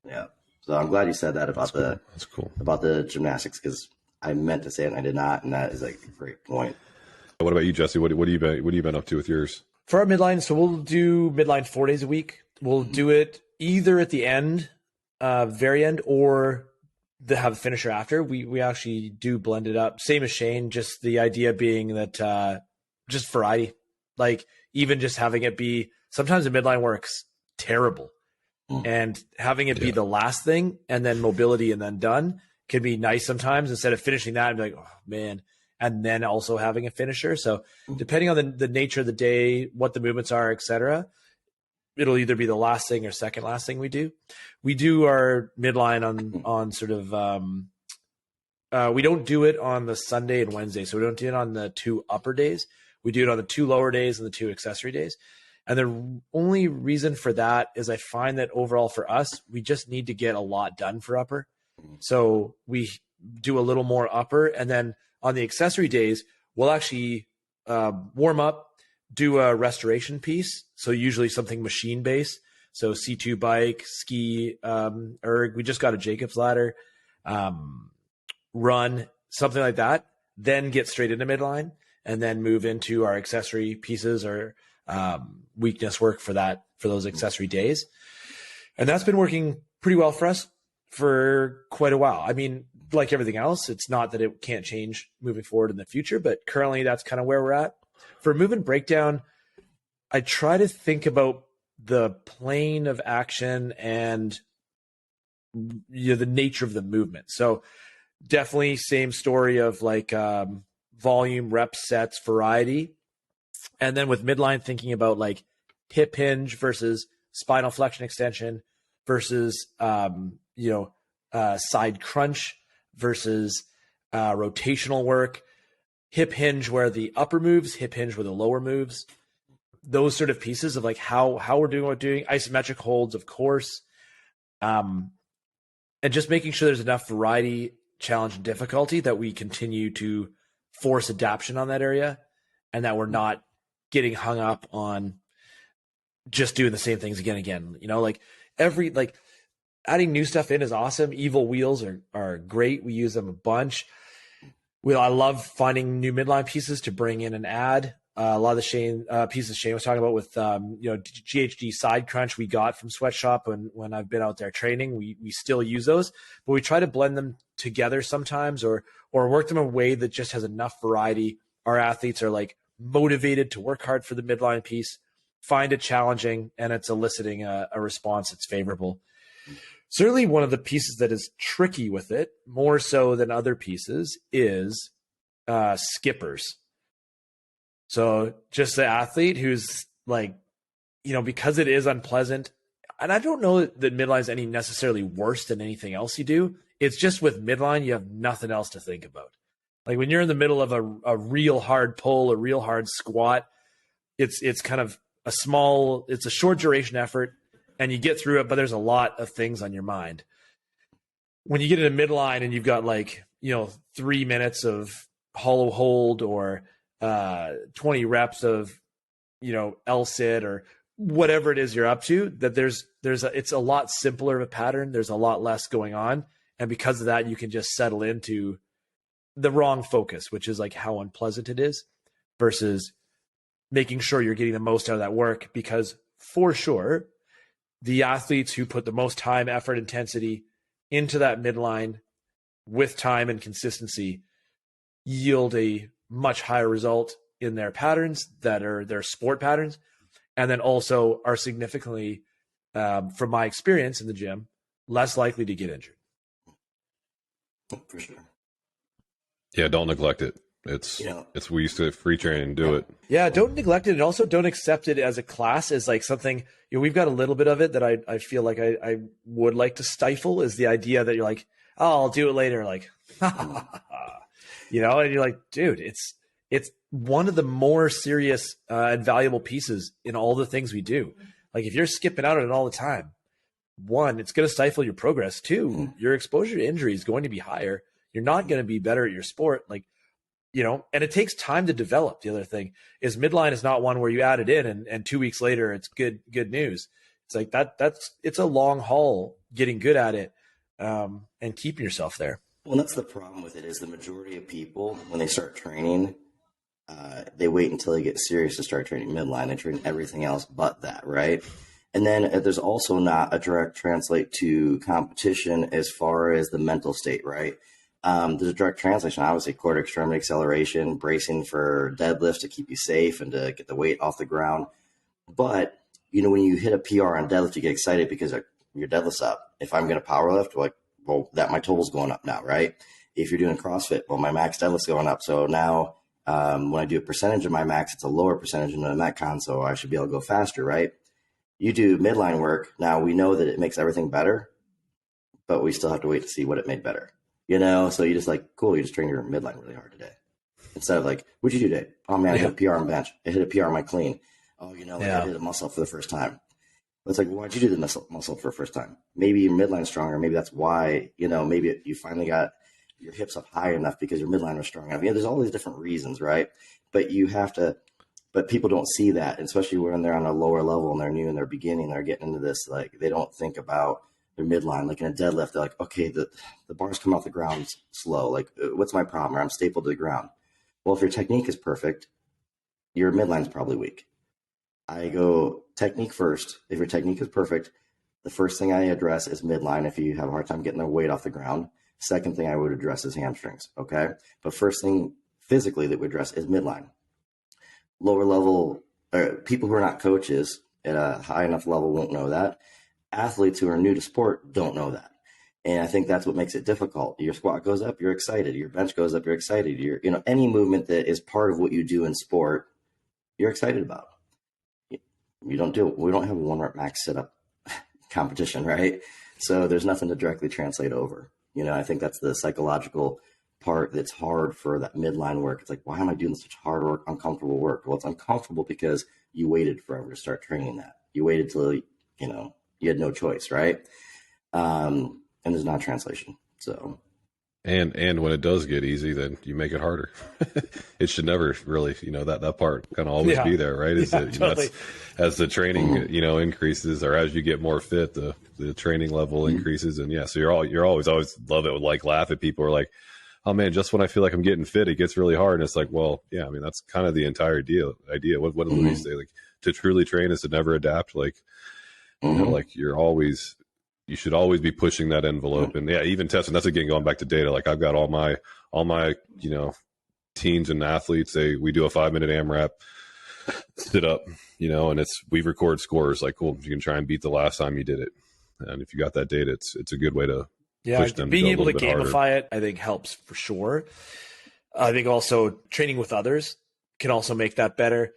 Yeah. So I'm glad you said that about That's cool. About the gymnastics, because I meant to say it and I did not, and that is like a great point. What about you, Jesse? What have you been up to with yours? For our midline, so we'll do midline 4 days a week. We'll do it either at the end, very end, or have a finisher after, we actually do blend it up. Same as Shane, just the idea being that just variety. Like even just having it be, sometimes the midline works terrible. And having it be the last thing and then mobility and then done can be nice sometimes, instead of finishing that and be like, oh man, and then also having a finisher. So depending on the nature of the day, what the movements are, etc., it'll either be the last thing or second last thing we do. We do our midline on sort of we don't do it on the Sunday and Wednesday. So we don't do it on the 2 upper days. We do it on the 2 lower days and the 2 accessory days. And the only reason for that is I find that overall for us, we just need to get a lot done for upper. So we do a little more upper. And then on the accessory days, we'll actually warm up, do a restoration piece. So usually something machine based. So C2 bike, ski, erg. We just got a Jacob's ladder, run, something like that. Then get straight into midline and then move into our accessory pieces or weakness work for those accessory days. And that's been working pretty well for us for quite a while. I mean, like everything else, it's not that it can't change moving forward in the future, but currently that's kind of where we're at. For movement breakdown, I try to think about the plane of action and the nature of the movement. So definitely same story of like volume, reps, sets, variety. And then with midline, thinking about like hip hinge versus spinal flexion extension versus, side crunch versus rotational work, hip hinge where the upper moves, hip hinge where the lower moves, those sort of pieces of like how we're doing what we're doing, isometric holds, of course. And just making sure there's enough variety, challenge, and difficulty that we continue to force adaptation on that area and that we're not getting hung up on just doing the same things again. Like adding new stuff in is awesome. Evil wheels are great. We use them a bunch. I love finding new midline pieces to bring in and add. A lot of the pieces Shane was talking about with GHD side crunch we got from Sweatshop when I've been out there training. We still use those, but we try to blend them together sometimes or work them in a way that just has enough variety. Our athletes are like motivated to work hard for the midline piece, find it challenging, and it's eliciting a response that's favorable. Certainly one of the pieces that is tricky with it, more so than other pieces, is skippers. So just the athlete who's like, because it is unpleasant, and I don't know that midline is any necessarily worse than anything else you do. It's just with midline, you have nothing else to think about. Like when you're in the middle of a real hard pull, a real hard squat, it's kind of it's a short duration effort and you get through it, but there's a lot of things on your mind. When you get into midline and you've got 3 minutes of hollow hold or 20 reps of, L-sit or whatever it is you're up to, that it's a lot simpler of a pattern. There's a lot less going on. And because of that, you can just settle into the wrong focus, which is like how unpleasant it is versus making sure you're getting the most out of that work. Because for sure, the athletes who put the most time, effort, intensity into that midline with time and consistency yield a much higher result in their patterns that are their sport patterns. And then also are significantly, from my experience in the gym, less likely to get injured. For sure. Yeah, don't neglect it. We used to free train and do it. Yeah, don't neglect it, and also don't accept it as a class as like something. We've got a little bit of it that I feel like I would like to stifle is the idea that you're like, oh, I'll do it later, like, and you're like, dude, it's one of the more serious and valuable pieces in all the things we do. Like if you're skipping out on it all the time, one, it's going to stifle your progress. Two, your exposure to injury is going to be higher. You're not going to be better at your sport. And it takes time to develop. The other thing is midline is not one where you add it in and 2 weeks later, it's good news. It's like it's a long haul getting good at it and keeping yourself there. Well, that's the problem with it is the majority of people, when they start training, they wait until they get serious to start training midline and train everything else but that, right? And then there's also not a direct translate to competition as far as the mental state, right? There's a direct translation, obviously, quarter extremity acceleration, bracing for deadlifts to keep you safe and to get the weight off the ground. But, when you hit a PR on deadlift, you get excited because your deadlift's up. If I'm going to power lift, well, my total's going up now, right? If you're doing CrossFit, well, my max deadlift's going up. So now when I do a percentage of my max, it's a lower percentage than the Metcon, so I should be able to go faster, right? You do midline work. Now we know that it makes everything better, but we still have to wait to see what it made better. So you just cool, you just trained your midline really hard today. Instead of what'd you do today? Oh man, I hit a PR on bench. I hit a PR on my clean. Oh, I did a muscle up for the first time. It's why'd you do the muscle for the first time? Maybe your midline's stronger. Maybe that's why, maybe you finally got your hips up high enough because your midline was strong enough. There's all these different reasons, right? But but people don't see that, especially when they're on a lower level and they're new and they're beginning, they're getting into this, they don't think about their midline. Like in a deadlift, they're like, okay, the bars come off the ground slow. What's my problem? Or I'm stapled to the ground. Well, if your technique is perfect, your midline's probably weak. I go technique first. If your technique is perfect, the first thing I address is midline if you have a hard time getting the weight off the ground. Second thing I would address is hamstrings, okay? But first thing physically that we address is midline. Lower level, people who are not coaches at a high enough level won't know that. Athletes who are new to sport don't know that. And I think that's what makes it difficult. Your squat goes up, you're excited. Your bench goes up, you're excited. Any movement that is part of what you do in sport, you're excited about. We don't have a 1 rep max sit up competition, right? So there's nothing to directly translate over. I think that's the psychological part that's hard for that midline work. It's why am I doing such hard work, uncomfortable work? Well, it's uncomfortable because you waited forever to start training that. You waited till, you had no choice, right? And there's not translation. So. And when it does get easy, then you make it harder. It should never really, that part kind of always be there, right? Totally. As the training, increases, or as you get more fit, the training level increases, and so you're always love it. Laugh at people who are like, oh man, just when I feel like I'm getting fit, it gets really hard, and it's well, yeah, I mean that's kind of the entire idea. What did Louise say? To truly train is to never adapt. You should always be pushing that envelope. And even testing, that's again, going back to data. I've got all my, teens and athletes, we do a 5-minute AMRAP sit up, and we record scores. Cool, you can try and beat the last time you did it. And if you got that data, it's a good way to push them. Being able to gamify harder. it, I think helps for sure. I think also training with others can also make that better.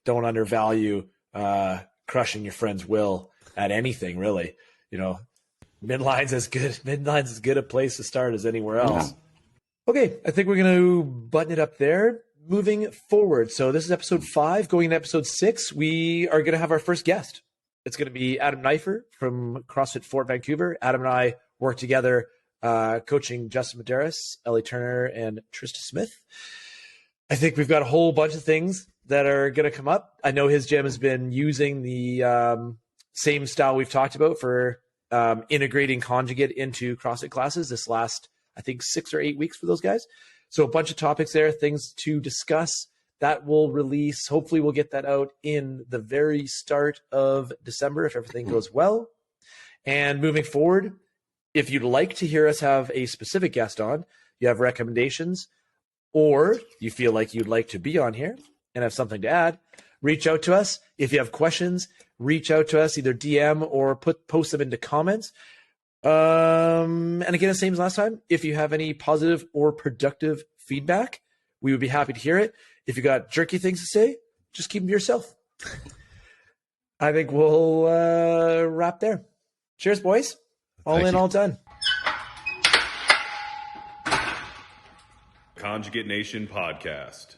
Don't undervalue, crushing your friend's will at anything really. Midline's as good a place to start as anywhere else. Yeah. Okay, I think we're going to button it up there. Moving forward, so this is episode 5. Going into episode 6, we are going to have our first guest. It's going to be Adam Neiffer from CrossFit Fort Vancouver. Adam and I work together coaching Justin Medeiros, Ellie Turner, and Trista Smith. I think we've got a whole bunch of things that are going to come up. I know his gym has been using the same style we've talked about for integrating Conjugate into CrossFit classes this last, I think, 6 or 8 weeks for those guys. So a bunch of topics there, things to discuss. That will release. Hopefully we'll get that out in the very start of December if everything goes well. And moving forward, if you'd like to hear us have a specific guest on, you have recommendations, or you feel like you'd like to be on here and have something to add, reach out to us. If you have questions, reach out to us, either DM or post them into comments. And again, the same as last time, if you have any positive or productive feedback, we would be happy to hear it. If you got jerky things to say, just keep them to yourself. I think we'll wrap there. Cheers, boys. All in, all done. Conjugate Nation Podcast.